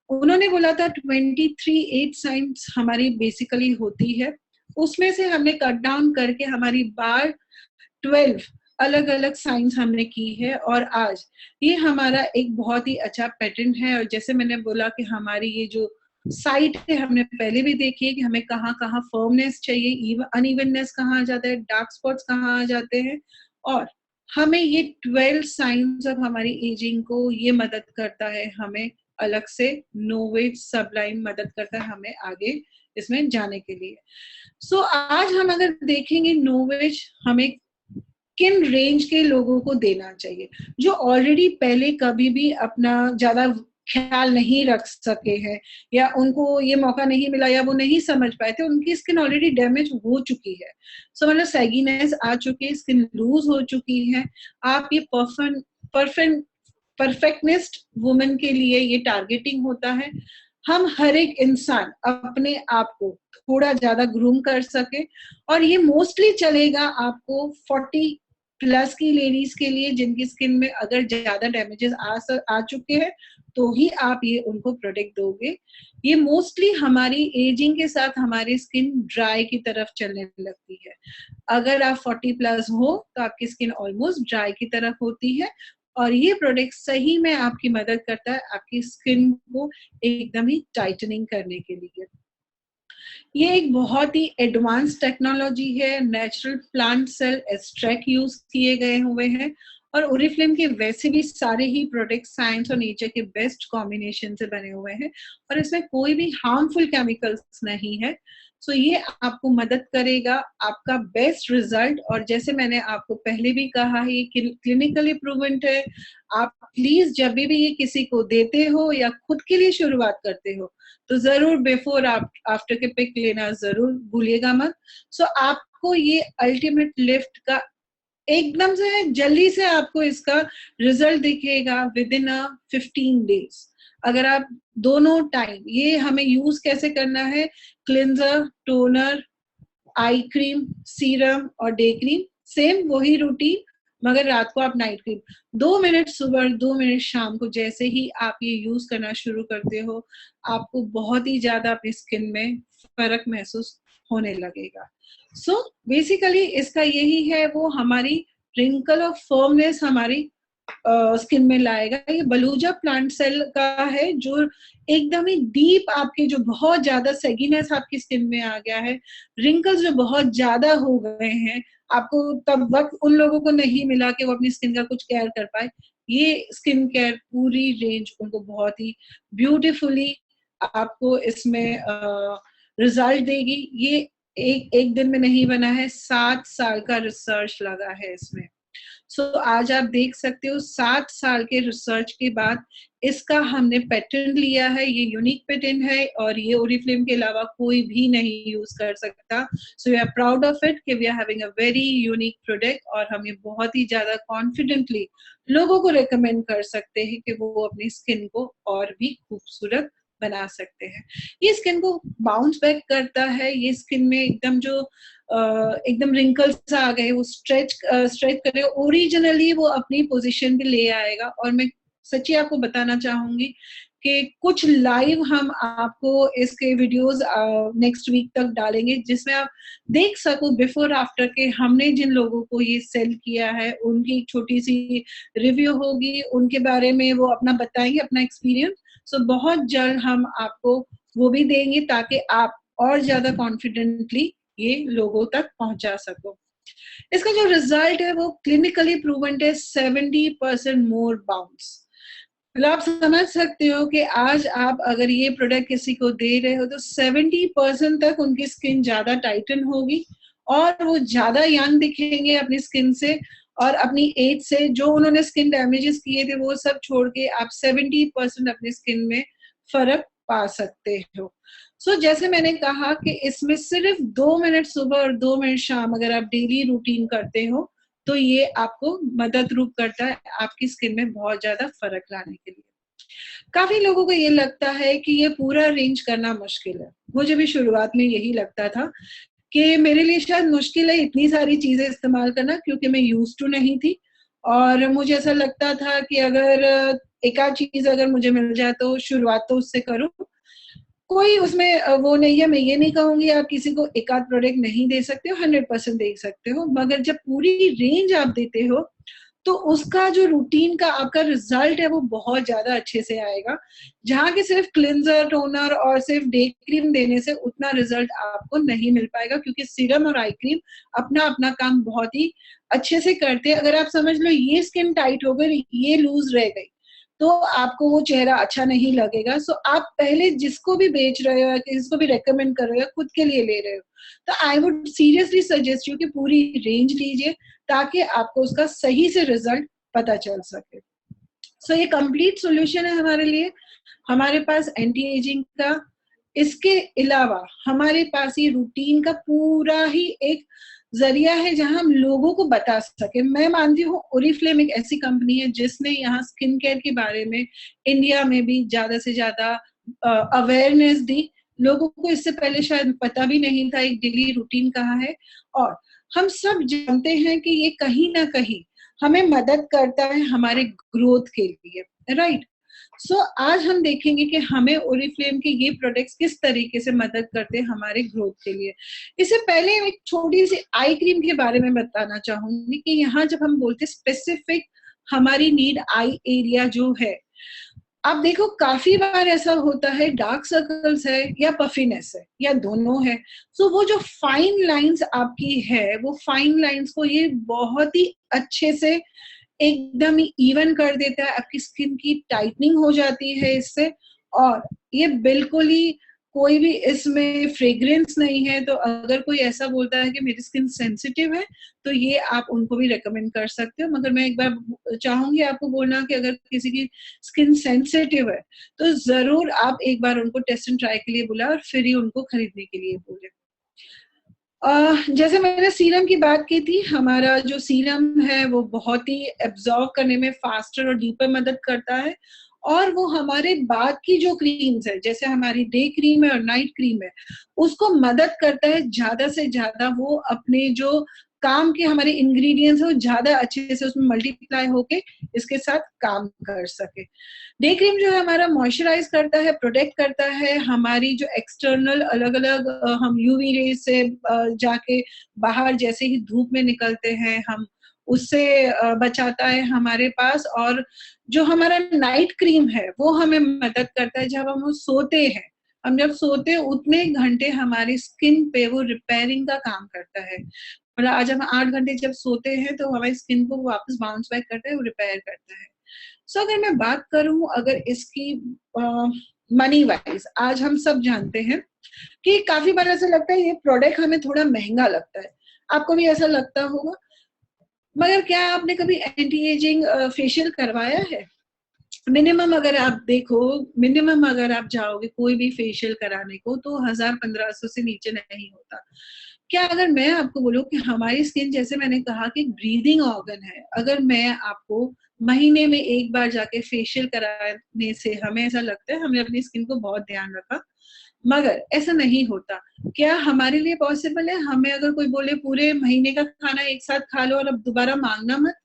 उन्होंने बोला था 23 एज साइंस हमारी बेसिकली होती है, उसमें से हमने कट डाउन करके हमारी 12 अलग अलग साइंस हमने की है। और आज ये हमारा एक बहुत ही अच्छा पैटर्न है। और जैसे मैंने बोला कि हमारी ये जो साइट है हमने पहले भी देखी है कि हमें कहाँ कहाँ फर्मनेस चाहिए, अनइवननेस कहाँ आ जाता है, डार्क स्पॉट्स कहाँ आ जाते हैं, और हमें ये 12 साइंस ऑफ हमारी एजिंग को ये मदद करता है, हमें अलग से नोवेज सबलाइन मदद करता है हमें आगे इसमें जाने के लिए। सो आज हम अगर देखेंगे नोवेज हमें किन रेंज के लोगों को देना चाहिए, जो ऑलरेडी पहले कभी भी अपना ज्यादा ख्याल नहीं रख सके हैं, या उनको ये मौका नहीं मिला, या वो नहीं समझ पाए थे, उनकी स्किन ऑलरेडी डैमेज हो चुकी है। सो मतलब सैगीनेस आ चुकी है, स्किन लूज हो चुकी है। आप ये परफेक्टनेस्ट वुमेन के लिए ये टारगेटिंग होता है। हम हर एक इंसान अपने आप को थोड़ा ज्यादा ग्रूम कर सके, और ये मोस्टली चलेगा आपको 40 प्लस की लेडीज के लिए, जिनकी स्किन में अगर ज्यादा डैमेजेस आ चुके हैं तो ही आप ये उनको प्रोडक्ट दोगे। ये मोस्टली हमारी एजिंग के साथ हमारी स्किन ड्राई की तरफ चलने लगती है। अगर आप 40 प्लस हो तो आपकी स्किन ऑलमोस्ट ड्राई की तरफ होती है, और ये प्रोडक्ट सही में आपकी मदद करता है आपकी स्किन को एकदम ही टाइटनिंग करने के लिए। ये एक बहुत ही एडवांस टेक्नोलॉजी है, natural plant cell extract use किए गए हुए हैं, और ओरिफ्लेम के वैसे भी सारे ही प्रोडक्ट साइंस और नेचर के बेस्ट कॉम्बिनेशन से बने हुए हैं, और इसमें कोई भी हार्मफुल केमिकल्स नहीं है। सो ये आपको मदद करेगा आपका बेस्ट रिजल्ट। और जैसे मैंने आपको पहले भी कहा है, ये क्लिनिकली प्रूवेंट है। आप प्लीज जब भी ये किसी को देते हो या खुद के लिए शुरुआत करते हो तो जरूर बिफोर आफ्टर के पिक लेना जरूर भूलिएगा मत। सो आपको ये अल्टीमेट लिफ्ट का एकदम से जल्दी से आपको इसका रिजल्ट दिखेगा विद इन 15 डेज। अगर आप दोनों टाइम ये हमें यूज कैसे करना है, cleanser, toner, eye cream, serum और डे क्रीम, सेम वही रूटीन, मगर रात को आप नाइट क्रीम 2 मिनट सुबह 2 मिनट शाम को। जैसे ही आप ये यूज करना शुरू करते हो आपको बहुत ही ज्यादा अपनी स्किन में फर्क महसूस होने लगेगा। सो बेसिकली इसका यही है, वो हमारी रिंकल और फर्मनेस हमारी स्किन में लाएगा। ये बलूजा प्लांट सेल का है जो एकदम ही डीप आपके जो बहुत ज्यादा सेगीनेस आपकी स्किन में आ गया है, रिंकल्स जो बहुत ज्यादा हो गए हैं, आपको तब वक्त उन लोगों को नहीं मिला कि वो अपनी स्किन का कुछ केयर कर पाए, ये स्किन केयर पूरी रेंज उनको बहुत ही ब्यूटीफुली आपको इसमें रिजल्ट देगी। ये एक दिन में नहीं बना है, 7 साल का रिसर्च लगा है इसमें। सो आज आप देख सकते हो 7 साल के रिसर्च के बाद इसका हमने पेटेंट लिया है। ये यूनिक पेटेंट है और ये ओरिफ्लेम के अलावा कोई भी नहीं यूज कर सकता। So we are proud of it कि we are having a very unique product, और हम ये बहुत ही ज्यादा कॉन्फिडेंटली लोगों को रिकमेंड कर सकते हैं कि वो अपनी स्किन को और भी खूबसूरत बना सकते हैं। ये स्किन को बाउंस बैक करता है, ये स्किन में एकदम जो एकदम रिंकल्स आ गए वो स्ट्रेच करे, ओरिजिनली वो अपनी पोजीशन पे ले आएगा। और मैं सच्ची आपको बताना चाहूंगी कि कुछ लाइव हम आपको इसके वीडियोस नेक्स्ट वीक तक डालेंगे, जिसमें आप देख सको बिफोर आफ्टर के हमने जिन लोगों को ये सेल किया है उनकी छोटी सी रिव्यू होगी, उनके बारे में वो अपना बताएंगे अपना एक्सपीरियंस। सो बहुत जल्द हम आपको वो भी देंगे ताकि आप और ज्यादा कॉन्फिडेंटली ये लोगों तक पहुंचा सको। इसका जो रिजल्ट है वो क्लिनिकली प्रूवेंट है, 70% मोर बाउंस। मतलब आप समझ सकते हो कि आज आप अगर ये प्रोडक्ट किसी को दे रहे हो तो 70% तक उनकी स्किन ज्यादा टाइटन होगी, और वो ज्यादा यंग दिखेंगे अपनी स्किन से और अपनी एज से। जो उन्होंने स्किन डैमेजेस किए थे वो सब छोड़ के आप 70% अपनी स्किन में फर्क पा सकते हो। सो जैसे मैंने कहा कि इसमें सिर्फ 2 मिनट सुबह और 2 मिनट शाम अगर आप डेली रूटीन करते हो तो ये आपको मदद रूप करता है आपकी स्किन में बहुत ज्यादा फर्क लाने के लिए। काफी लोगों को ये लगता है कि ये पूरा रेंज करना मुश्किल है। मुझे भी शुरुआत में यही लगता था कि मेरे लिए शायद मुश्किल है इतनी सारी चीजें इस्तेमाल करना, क्योंकि मैं यूज टू नहीं थी, और मुझे ऐसा लगता था कि अगर एक आध चीज अगर मुझे मिल जाए तो शुरुआत तो उससे करूं। कोई उसमें वो नहीं है, मैं ये नहीं कहूंगी आप किसी को एक आध प्रोडक्ट नहीं दे सकते हो, 100% दे सकते हो, मगर जब पूरी रेंज आप देते हो तो उसका जो रूटीन का आपका रिजल्ट है वो बहुत ज्यादा अच्छे से आएगा। जहाँ की सिर्फ क्लिंजर, टोनर और सिर्फ डे क्रीम देने से उतना रिजल्ट आपको नहीं मिल पाएगा, क्योंकि सीरम और आई क्रीम अपना अपना काम बहुत ही अच्छे से करते हैं। अगर आप समझ लो ये स्किन टाइट हो गई, ये लूज रह गई, तो आपको वो चेहरा अच्छा नहीं लगेगा। सो आप पहले जिसको भी बेच रहे हो या किसको भी रेकमेंड कर रहे हो, खुद के लिए ले रहे हो, तो I would seriously suggest you कि पूरी रेंज लीजिए, ताकि आपको उसका सही से रिजल्ट पता चल सके। सो ये कंप्लीट सॉल्यूशन है हमारे लिए। हमारे पास एंटी एजिंग का, इसके अलावा हमारे पास ये रूटीन का पूरा ही एक जरिया है जहां हम लोगों को बता सके। मैं मानती हूँ ओरिफ्लेम एक ऐसी कंपनी है जिसने यहाँ स्किन केयर के बारे में इंडिया में भी ज्यादा से ज्यादा अवेयरनेस दी। लोगों को इससे पहले शायद पता भी नहीं था एक डेली रूटीन कहाँ है, और हम सब जानते हैं कि ये कहीं ना कहीं हमें मदद करता है हमारे ग्रोथ के लिए, राइट। सो आज हम देखेंगे कि हमें ओरिफ्लेम के ये प्रोडक्ट्स किस तरीके से मदद करते हैं हमारे ग्रोथ के लिए। इससे पहले एक छोटी सी आई क्रीम के बारे में बताना चाहूंगी कि यहाँ जब हम बोलते स्पेसिफिक हमारी नीड आई एरिया जो है, आप देखो काफी बार ऐसा होता है डार्क सर्कल्स है या पफीनेस है या दोनों है। सो वो जो फाइन लाइंस आपकी है, वो फाइन लाइंस को ये बहुत ही अच्छे से एकदम ही इवन कर देता है। आपकी स्किन की टाइटनिंग हो जाती है इससे, और ये बिल्कुल ही कोई भी इसमें फ्रेग्रेंस नहीं है। तो अगर कोई ऐसा बोलता है कि मेरी स्किन सेंसिटिव है, तो ये आप उनको भी रेकमेंड कर सकते हो। मगर मैं एक बार चाहूंगी आपको बोलना कि अगर किसी की स्किन सेंसिटिव है तो जरूर आप एक बार उनको टेस्ट एंड ट्राई के लिए बुला और फिर ही उनको खरीदने के लिए बोले। जैसे मैंने सीरम की बात की थी, हमारा जो सीरम है वो बहुत ही एब्जॉर्व करने में फास्टर और डीपर मदद करता है, और वो हमारे बाद की जो क्रीम्स है, जैसे हमारी डे क्रीम है और नाइट क्रीम है, उसको मदद करता है ज्यादा से ज्यादा वो अपने जो काम के हमारे इंग्रेडिएंट्स है वो ज्यादा अच्छे से उसमें मल्टीप्लाई होके इसके साथ काम कर सके। डे क्रीम जो है हमारा मॉइस्चराइज करता है, प्रोटेक्ट करता है हमारी जो एक्सटर्नल अलग अलग हम यूवी रेज से जाके बाहर जैसे ही धूप में निकलते हैं हम उससे बचाता है हमारे पास। और जो हमारा नाइट क्रीम है वो हमें मदद करता है जब हम सोते हैं। हम जब सोते हैं उतने घंटे हमारी स्किन पे वो रिपेयरिंग का काम करता है। मतलब आज हम 8 घंटे जब सोते हैं तो हमारी स्किन को वापस बाउंस बैक करता है, वो रिपेयर करता है। सो अगर मैं बात करूं अगर इसकी मनी वाइज, आज हम सब जानते हैं कि काफी बार ऐसा लगता है ये प्रोडक्ट हमें थोड़ा महंगा लगता है, आपको भी ऐसा लगता होगा। मगर क्या आपने कभी एंटी एजिंग फेशियल करवाया है? मिनिमम अगर आप देखो, मिनिमम अगर आप जाओगे कोई भी फेशियल कराने को तो 1000-1500 से नीचे नहीं होता। क्या अगर मैं आपको बोलूं कि हमारी स्किन, जैसे मैंने कहा कि ब्रीदिंग ऑर्गन है, अगर मैं आपको महीने में एक बार जाके फेशियल कराने से हमें ऐसा लगता है हमने अपनी स्किन को बहुत ध्यान रखा, मगर ऐसा नहीं होता। क्या हमारे लिए पॉसिबल है? हमें अगर कोई बोले पूरे महीने का खाना एक साथ खा लो और अब दोबारा मांगना मत,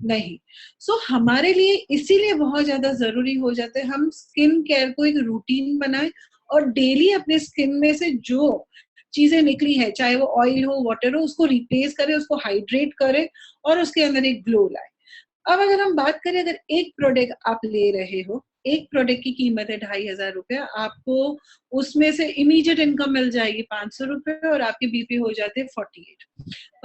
नहीं। सो हमारे लिए इसीलिए बहुत ज्यादा जरूरी हो जाता है हम स्किन केयर को एक रूटीन बनाएं और डेली अपने स्किन में से जो चीजें निकली है, चाहे वो ऑयल हो, वाटर हो, उसको रिप्लेस करें, उसको हाइड्रेट करें और उसके अंदर एक ग्लो लाए। अब अगर हम बात करें, अगर एक प्रोडक्ट आप ले रहे हो, एक प्रोडक्ट की कीमत है 2500 रुपया, आपको उसमें से इमीडिएट इनकम मिल जाएगी 500 रुपए और आपके बीपी हो जाते हैं 48।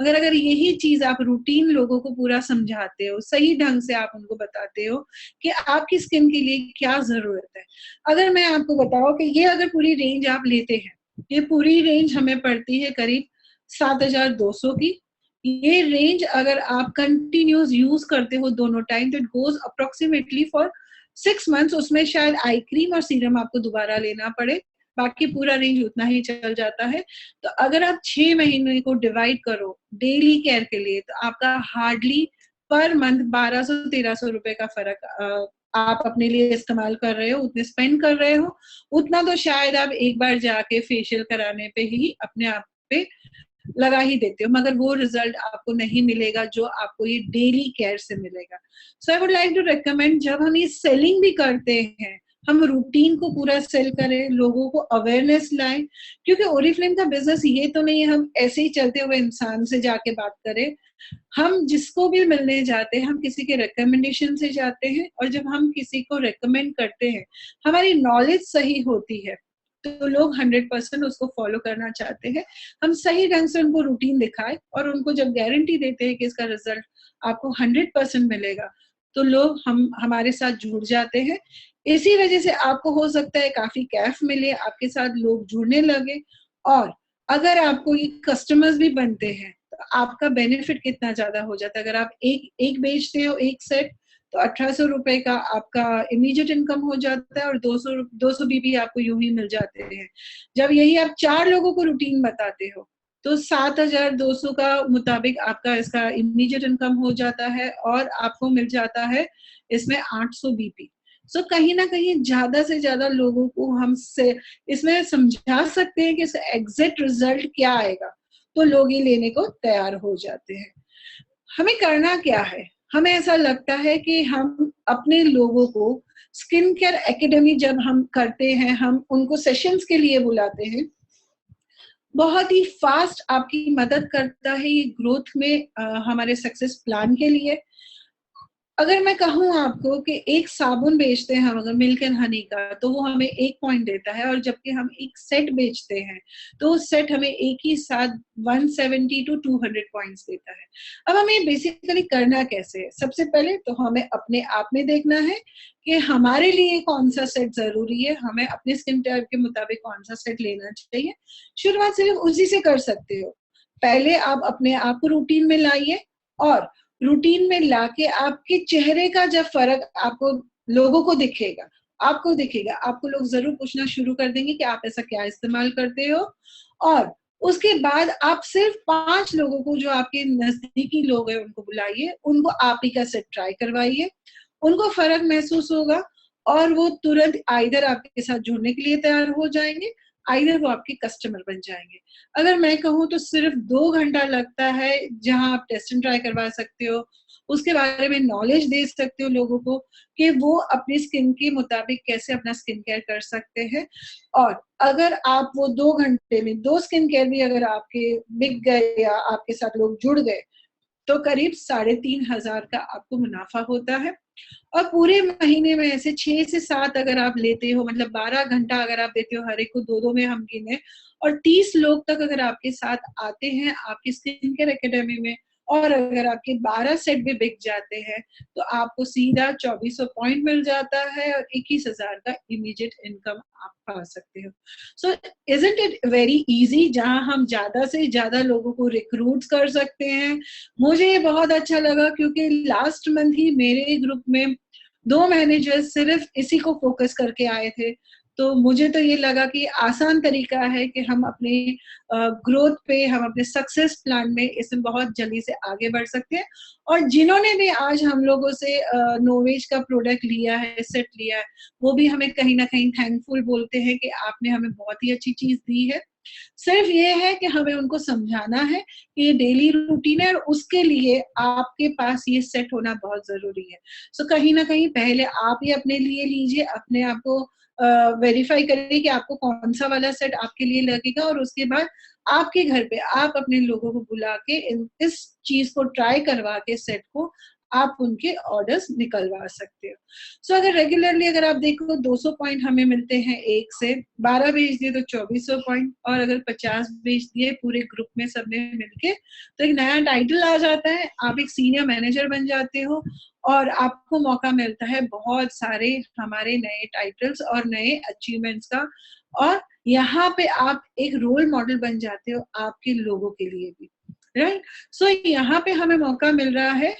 मगर अगर यही चीज आप रूटीन लोगों को पूरा समझाते हो, सही ढंग से आप उनको बताते हो कि आपकी स्किन के लिए क्या जरूरत है। अगर मैं आपको बताऊं कि ये अगर पूरी रेंज आप लेते हैं, ये पूरी रेंज हमें पड़ती है करीब 7200 की। ये रेंज अगर आप कंटिन्यूस यूज करते हो दोनों टाइम, तो it goes approximately for 6 months. उसमें शायद आई क्रीम और सीरम आपको दोबारा लेना पड़े, बाकी पूरा रेंज उतना ही चल जाता है। तो अगर आप 6 महीने को डिवाइड करो डेली केयर के लिए, तो आपका हार्डली पर मंथ 1200-1300 रुपए का फर्क आप अपने लिए इस्तेमाल कर रहे हो, उतने स्पेंड कर रहे हो। उतना तो शायद आप एक बार जाके फेशियल कराने पे ही अपने आप पे लगा ही देते हो, मगर वो रिजल्ट आपको नहीं मिलेगा जो आपको ये डेली केयर से मिलेगा। So I would like to recommend, जब हम ये सेलिंग भी करते हैं हम रूटीन को पूरा सेल करें, लोगों को अवेयरनेस लाएं, क्योंकि ओरिफ्लेम का बिजनेस ये तो नहीं है हम ऐसे ही चलते हुए इंसान से जाके बात करें। हम जिसको भी मिलने जाते हैं हम किसी के रिकमेंडेशन से जाते हैं, और जब हम किसी को रिकमेंड करते हैं, हमारी नॉलेज सही होती है तो लोग 100% उसको फॉलो करना चाहते हैं। हम सही ढंग से उनको रूटीन दिखाए और उनको जब गारंटी देते हैं कि इसका रिजल्ट आपको 100% मिलेगा, तो लोग हमारे साथ जुड़ जाते हैं। इसी वजह से आपको हो सकता है काफी कैफ मिले, आपके साथ लोग जुड़ने लगे, और अगर आपको ये कस्टमर्स भी बनते हैं तो आपका बेनिफिट कितना ज्यादा हो जाता है। अगर आप एक बेचते हो एक सेट, तो 1800 रुपए का आपका इमीडिएट इनकम हो जाता है, और 200 बीबी आपको यूं ही मिल जाते हैं। जब यही आप 4 लोगों को रूटीन बताते हो तो 7200 का मुताबिक आपका इसका इमीडिएट इनकम हो जाता है, और आपको मिल जाता है इसमें 800 बीपी। सो कहीं ना कहीं ज्यादा से ज्यादा लोगों को हम से इसमें समझा सकते हैं कि इसका एग्जैक्ट रिजल्ट क्या आएगा, तो लोग ये लेने को तैयार हो जाते हैं। हमें करना क्या है? हमें ऐसा लगता है कि हम अपने लोगों को स्किन केयर एकेडमी जब हम करते हैं, हम उनको सेशंस के लिए बुलाते हैं, बहुत ही फास्ट आपकी मदद करता है ये ग्रोथ में, हमारे सक्सेस प्लान के लिए। अगर मैं कहूँ आपको कि एक साबुन बेचते हैं हम अगर मिल्क एंड हनी का, तो वो हमें 1 पॉइंट देता है, और जबकि हम एक सेट बेचते हैं तो उस सेट हमें एक ही साथ 170 to 200 पॉइंट्स देता है। अब हमें बेसिकली करना कैसे है? सबसे पहले तो हमें अपने आप में देखना है कि हमारे लिए कौन सा सेट जरूरी है, हमें अपने स्किन टाइप के मुताबिक कौन सा सेट लेना चाहिए। शुरुआत सिर्फ उसी से कर सकते हो। पहले आप अपने आप को रूटीन में लाइए, और रूटीन में लाके आपके चेहरे का जब फर्क आपको लोगों को दिखेगा, आपको लोग जरूर पूछना शुरू कर देंगे कि आप ऐसा क्या इस्तेमाल करते हो। और उसके बाद आप सिर्फ 5 लोगों को जो आपके नजदीकी लोग हैं उनको बुलाइए, उनको आप ही का सेट ट्राई करवाइए, उनको फर्क महसूस होगा और वो तुरंत आइदर आपके साथ जुड़ने के लिए तैयार हो जाएंगे, आइदर वो आपके कस्टमर बन जाएंगे। अगर मैं कहूँ तो सिर्फ 2 घंटा लगता है, जहां आप टेस्ट एंड ट्राई करवा सकते हो, उसके बारे में नॉलेज दे सकते हो लोगों को कि वो अपनी स्किन के मुताबिक कैसे अपना स्किन केयर कर सकते हैं। और अगर आप वो 2 घंटे में 2 स्किन केयर भी अगर आपके बिक गए या आपके साथ लोग जुड़ गए, तो करीब 3,500 का आपको मुनाफा होता है। और पूरे महीने में ऐसे 6 से 7 अगर आप लेते हो, मतलब 12 घंटा अगर आप देते हो, हर एक को 2-2 में हम गिने, और 30 लोग तक अगर आपके साथ आते हैं आपकी स्किन केयर एकेडमी में, और अगर आपके 12 सेट भी बिक जाते हैं, तो आपको सीधा 2400 पॉइंट मिल जाता है और 21,000 का इमीडिएट इनकम आप पा सकते हो। सो इजंट इट वेरी इजी, जहां हम ज्यादा से ज्यादा लोगों को रिक्रूट कर सकते हैं। मुझे ये बहुत अच्छा लगा क्योंकि लास्ट मंथ ही मेरे ग्रुप में 2 मैनेजर्स सिर्फ इसी को फोकस करके आए थे। तो मुझे तो ये लगा कि आसान तरीका है कि हम अपने ग्रोथ पे, हम अपने सक्सेस प्लान में इसमें बहुत जल्दी से आगे बढ़ सकते हैं। और जिन्होंने भी आज हम लोगों से नोवेज का प्रोडक्ट लिया है, सेट लिया है, वो भी हमें कहीं ना कहीं थैंकफुल बोलते हैं कि आपने हमें बहुत ही अच्छी चीज दी है। सिर्फ ये है कि हमें उनको समझाना है कि ये डेली रूटीन है और उसके लिए आपके पास ये सेट होना बहुत जरूरी है। सो कहीं ना कहीं पहले आप ये अपने लिए लीजिए, अपने आप को वेरीफाई करिए कि आपको कौन सा वाला सेट आपके लिए लगेगा, और उसके बाद आपके घर पे आप अपने लोगों को बुला के इस चीज को ट्राई करवा के सेट को आप उनके ऑर्डर्स निकलवा सकते हो। सो अगर रेगुलरली अगर आप देखो 200 पॉइंट हमें मिलते हैं, एक से 12 बेच दिए तो 2400 पॉइंट, और अगर 50 बेच दिए पूरे ग्रुप में सबने मिलके, तो एक नया टाइटल आ जाता है, आप एक सीनियर मैनेजर बन जाते हो, और आपको मौका मिलता है बहुत सारे हमारे नए टाइटल्स और नए अचीवमेंट्स का। और यहाँ पे आप एक रोल मॉडल बन जाते हो आपके लोगों के लिए भी, राइट। सो यहाँ पे हमें मौका मिल रहा है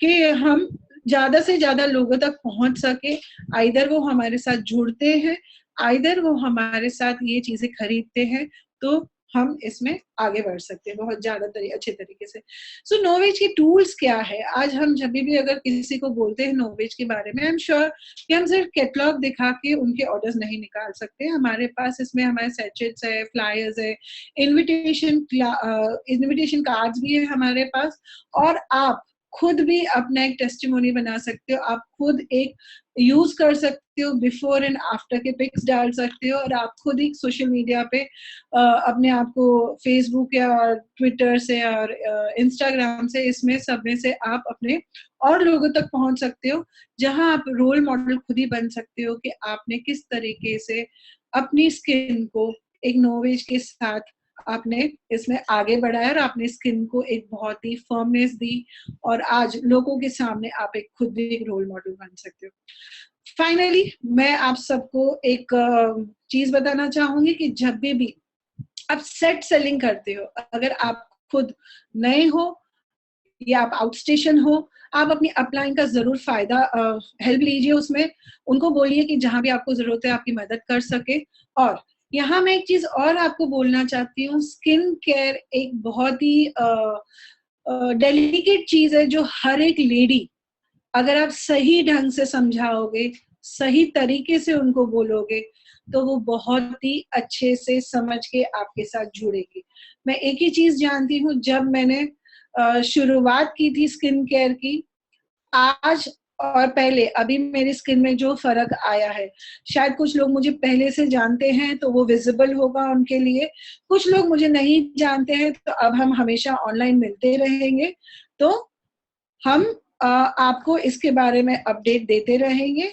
कि हम ज्यादा से ज्यादा लोगों तक पहुंच सके, आइदर वो हमारे साथ जुड़ते हैं, आइदर वो हमारे साथ ये चीजें खरीदते हैं, तो हम इसमें आगे बढ़ सकते हैं बहुत ज्यादा अच्छे तरीके से। सो नोवेज के टूल्स क्या है? आज हम जब भी अगर किसी को बोलते हैं नोवेज के बारे में, आई एम श्योर कि हम सिर्फ कैटलॉग दिखा के उनके ऑर्डर्स नहीं निकाल सकते। हमारे पास इसमें हमारे सैचेट्स है, फ्लायर्स है, इन्विटेशन कार्ड्स भी है हमारे पास, और आप खुद भी अपना एक टेस्टिमोनी बना सकते हो, आप खुद एक यूज कर सकते हो, बिफोर एंड आफ्टर के पिक्स डाल सकते हो, और आप खुद ही सोशल मीडिया पे अपने आप को फेसबुक या ट्विटर से और इंस्टाग्राम से, इसमें सब में से आप अपने और लोगों तक पहुंच सकते हो, जहां आप रोल मॉडल खुद ही बन सकते हो कि आपने किस तरीके से अपनी स्किन को एक नोवेज के साथ आपने इसमें आगे बढ़ाया और आपने स्किन को एक बहुत ही फर्मनेस दी, और आज लोगों के सामने आप एक खुद भी एक रोल मॉडल बन सकते हो। फाइनली मैं आप सबको एक चीज बताना चाहूंगी कि जब भी आप सेट सेलिंग करते हो, अगर आप खुद नए हो या आप आउट स्टेशन हो, आप अपनी अपलाइन का जरूर फायदा हेल्प लीजिए उसमें, उनको बोलिए कि जहां भी आपको जरूरत है आपकी मदद कर सके। और यहाँ मैं एक चीज और आपको बोलना चाहती हूँ, स्किन केयर एक बहुत ही डेलिकेट चीज है जो हर एक लेडी, अगर आप सही ढंग से समझाओगे, सही तरीके से उनको बोलोगे, तो वो बहुत ही अच्छे से समझ के आपके साथ जुड़ेगी। मैं एक ही चीज जानती हूँ, जब मैंने शुरुआत की थी स्किन केयर की, आज और पहले अभी मेरी स्किन में जो फर्क आया है, शायद कुछ लोग मुझे पहले से जानते हैं तो वो विजिबल होगा उनके लिए, कुछ लोग मुझे नहीं जानते हैं, तो अब हम हमेशा ऑनलाइन मिलते रहेंगे, तो हम आपको इसके बारे में अपडेट देते रहेंगे।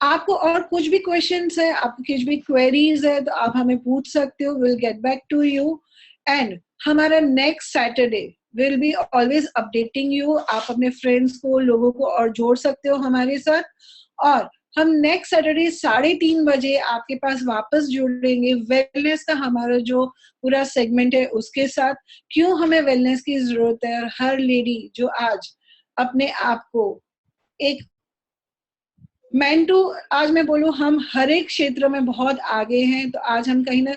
आपको और कुछ भी क्वेश्चंस है, आपको कुछ भी क्वेरीज है, तो आप हमें पूछ सकते हो, will get back to you. And हमारा next Saturday will be always updating you. आप अपने फ्रेंड्स को, लोगों को और जोड़ सकते हो हमारे साथ, और हम नेक्स्ट सैटरडे 3:30 बजे आपके पास वापस जुड़ेंगे वेलनेस का हमारा जो पूरा सेगमेंट है उसके साथ। क्यों हमें वेलनेस की जरूरत है, और हर लेडी जो आज अपने आप को एक मैन टू, आज मैं बोलूं हम हर एक क्षेत्र में बहुत आगे हैं, तो आज हम कहीं ना,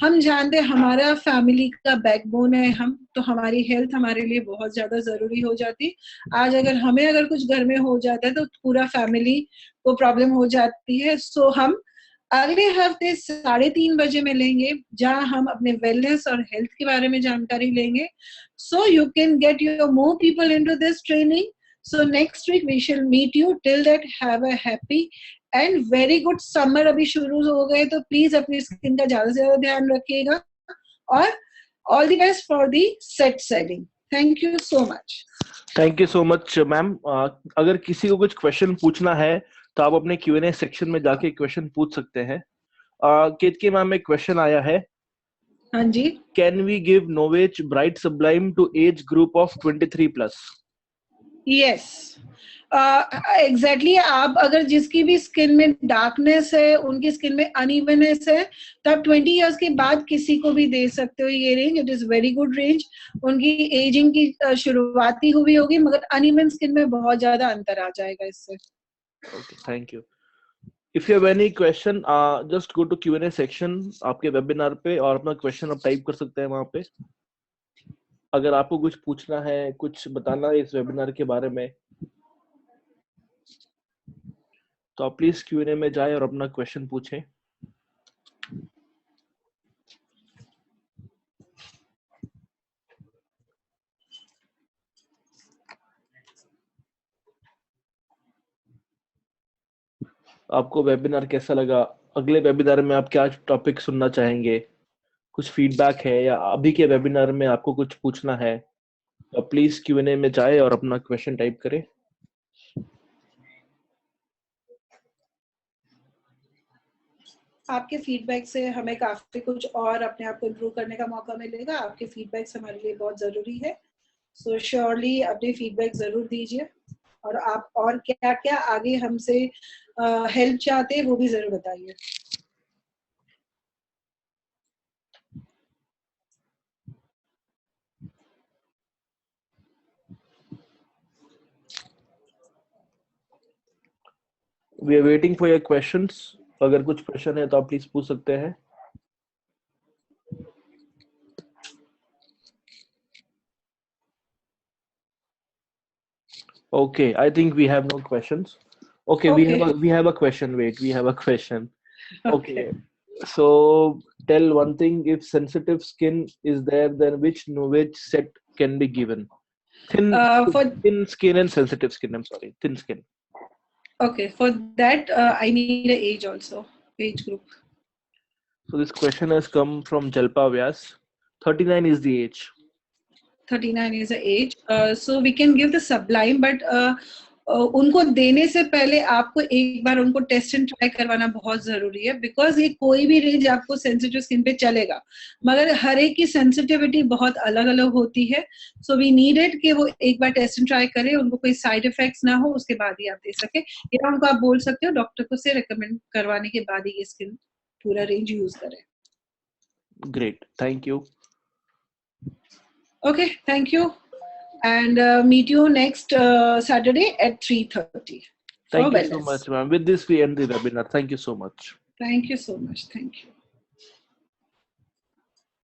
हम जानते हैं हमारा फैमिली का बैकबोन है हम, तो हमारी हेल्थ हमारे लिए बहुत ज्यादा जरूरी हो जाती। आज अगर कुछ घर में हो जाता है तो पूरा फैमिली को प्रॉब्लम हो जाती है। सो हम अगले हफ्ते 3:30 बजे मिलेंगे, जहां हम अपने वेलनेस और हेल्थ के बारे में जानकारी लेंगे, so you can get your more people into this training. So next week we shall meet you. Till that, have a happy and very good summer. अभी शुरू हो गए, तो प्लीज अपनी स्किन का ज्यादा से ज्यादा ध्यान रखिएगा, और all the best for the set selling. Thank you so much. Thank you so much ma'am. अगर किसी को कुछ क्वेश्चन पूछना है तो आप अपने Q&A सेक्शन में जाके क्वेश्चन पूछ सकते हैं। केतकी मैम, एक क्वेश्चन आया है। हाँ जी। Can we give Novage Bright Sublime to age group of 23+? Yes, exactly. आप अगर जिसकी भी स्किन में डार्कनेस है, उनकी स्किन में अनइवननेस है, तो आप 20 इयर्स के बाद किसी को भी दे सकते हो ये range. It is very good range. उनकी एजिंग की शुरुआती हुई होगी, मगर अनइवन स्किन में बहुत ज्यादा अंतर आ जाएगा इससे। Okay, thank you. If you have any question, just go to Q&A section आपके वेबिनार पे और अपना क्वेश्चन आप टाइप कर सकते हैं वहां पे। अगर आपको कुछ पूछना है, कुछ बताना है इस वेबिनार के बारे में, तो आप प्लीज Q&A में जाएं और अपना क्वेश्चन पूछें। आपको वेबिनार कैसा लगा? अगले वेबिनार में आप क्या टॉपिक सुनना चाहेंगे? कुछ फीडबैक है, या अभी के वेबिनार में आपको कुछ पूछना है, तो प्लीज Q&A में जाएं और अपना क्वेश्चन टाइप करें। आपके फीडबैक से हमें काफी कुछ और अपने आप को इम्प्रूव करने का मौका मिलेगा। आपके फीडबैक्स हमारे लिए बहुत जरूरी है। सो श्योरली अपने फीडबैक जरूर दीजिए, और आप और क्या क्या आगे हमसे हेल्प चाहते हैं वो भी जरूर बताइए। We are waiting for your questions. अगर कुछ क्वेश्चन है तो आप प्लीज पूछ सकते हैं। Okay, I think we have no questions. Okay, Okay. we have a question. Wait, we have a question. Okay. Okay. So tell one thing, if sensitive skin is there, then which Novage set can be given? Thin, For thin skin and sensitive skin. I'm sorry, thin skin. okay, for that I need a age also, age group. So this question has come from Jalpa Vyas. 39 is the age. 39 is the age. So we can give the Sublime, but उनको देने से पहले आपको एक बार उनको test and try करवाना बहुत जरूरी है, बिकॉज ये कोई भी रेंज आपको सेंसिटिव स्किन पे चलेगा, मगर हर एक की सेंसिटिविटी बहुत अलग अलग होती है. सो वी नीडेड कि वो एक बार टेस्ट एंड ट्राई करें, उनको कोई साइड इफेक्ट्स ना हो, उसके बाद ही आप दे सके, या उनको आप बोल सकते हो डॉक्टर को से रिकमेंड करवाने के बाद ही ये स्किन पूरा रेंज यूज करें. Great, thank you. Okay, thank you. And meet you next Saturday at 3:30. Thank you so much, ma'am. With this, we end the webinar. Thank you so much. Thank you so much. Thank you.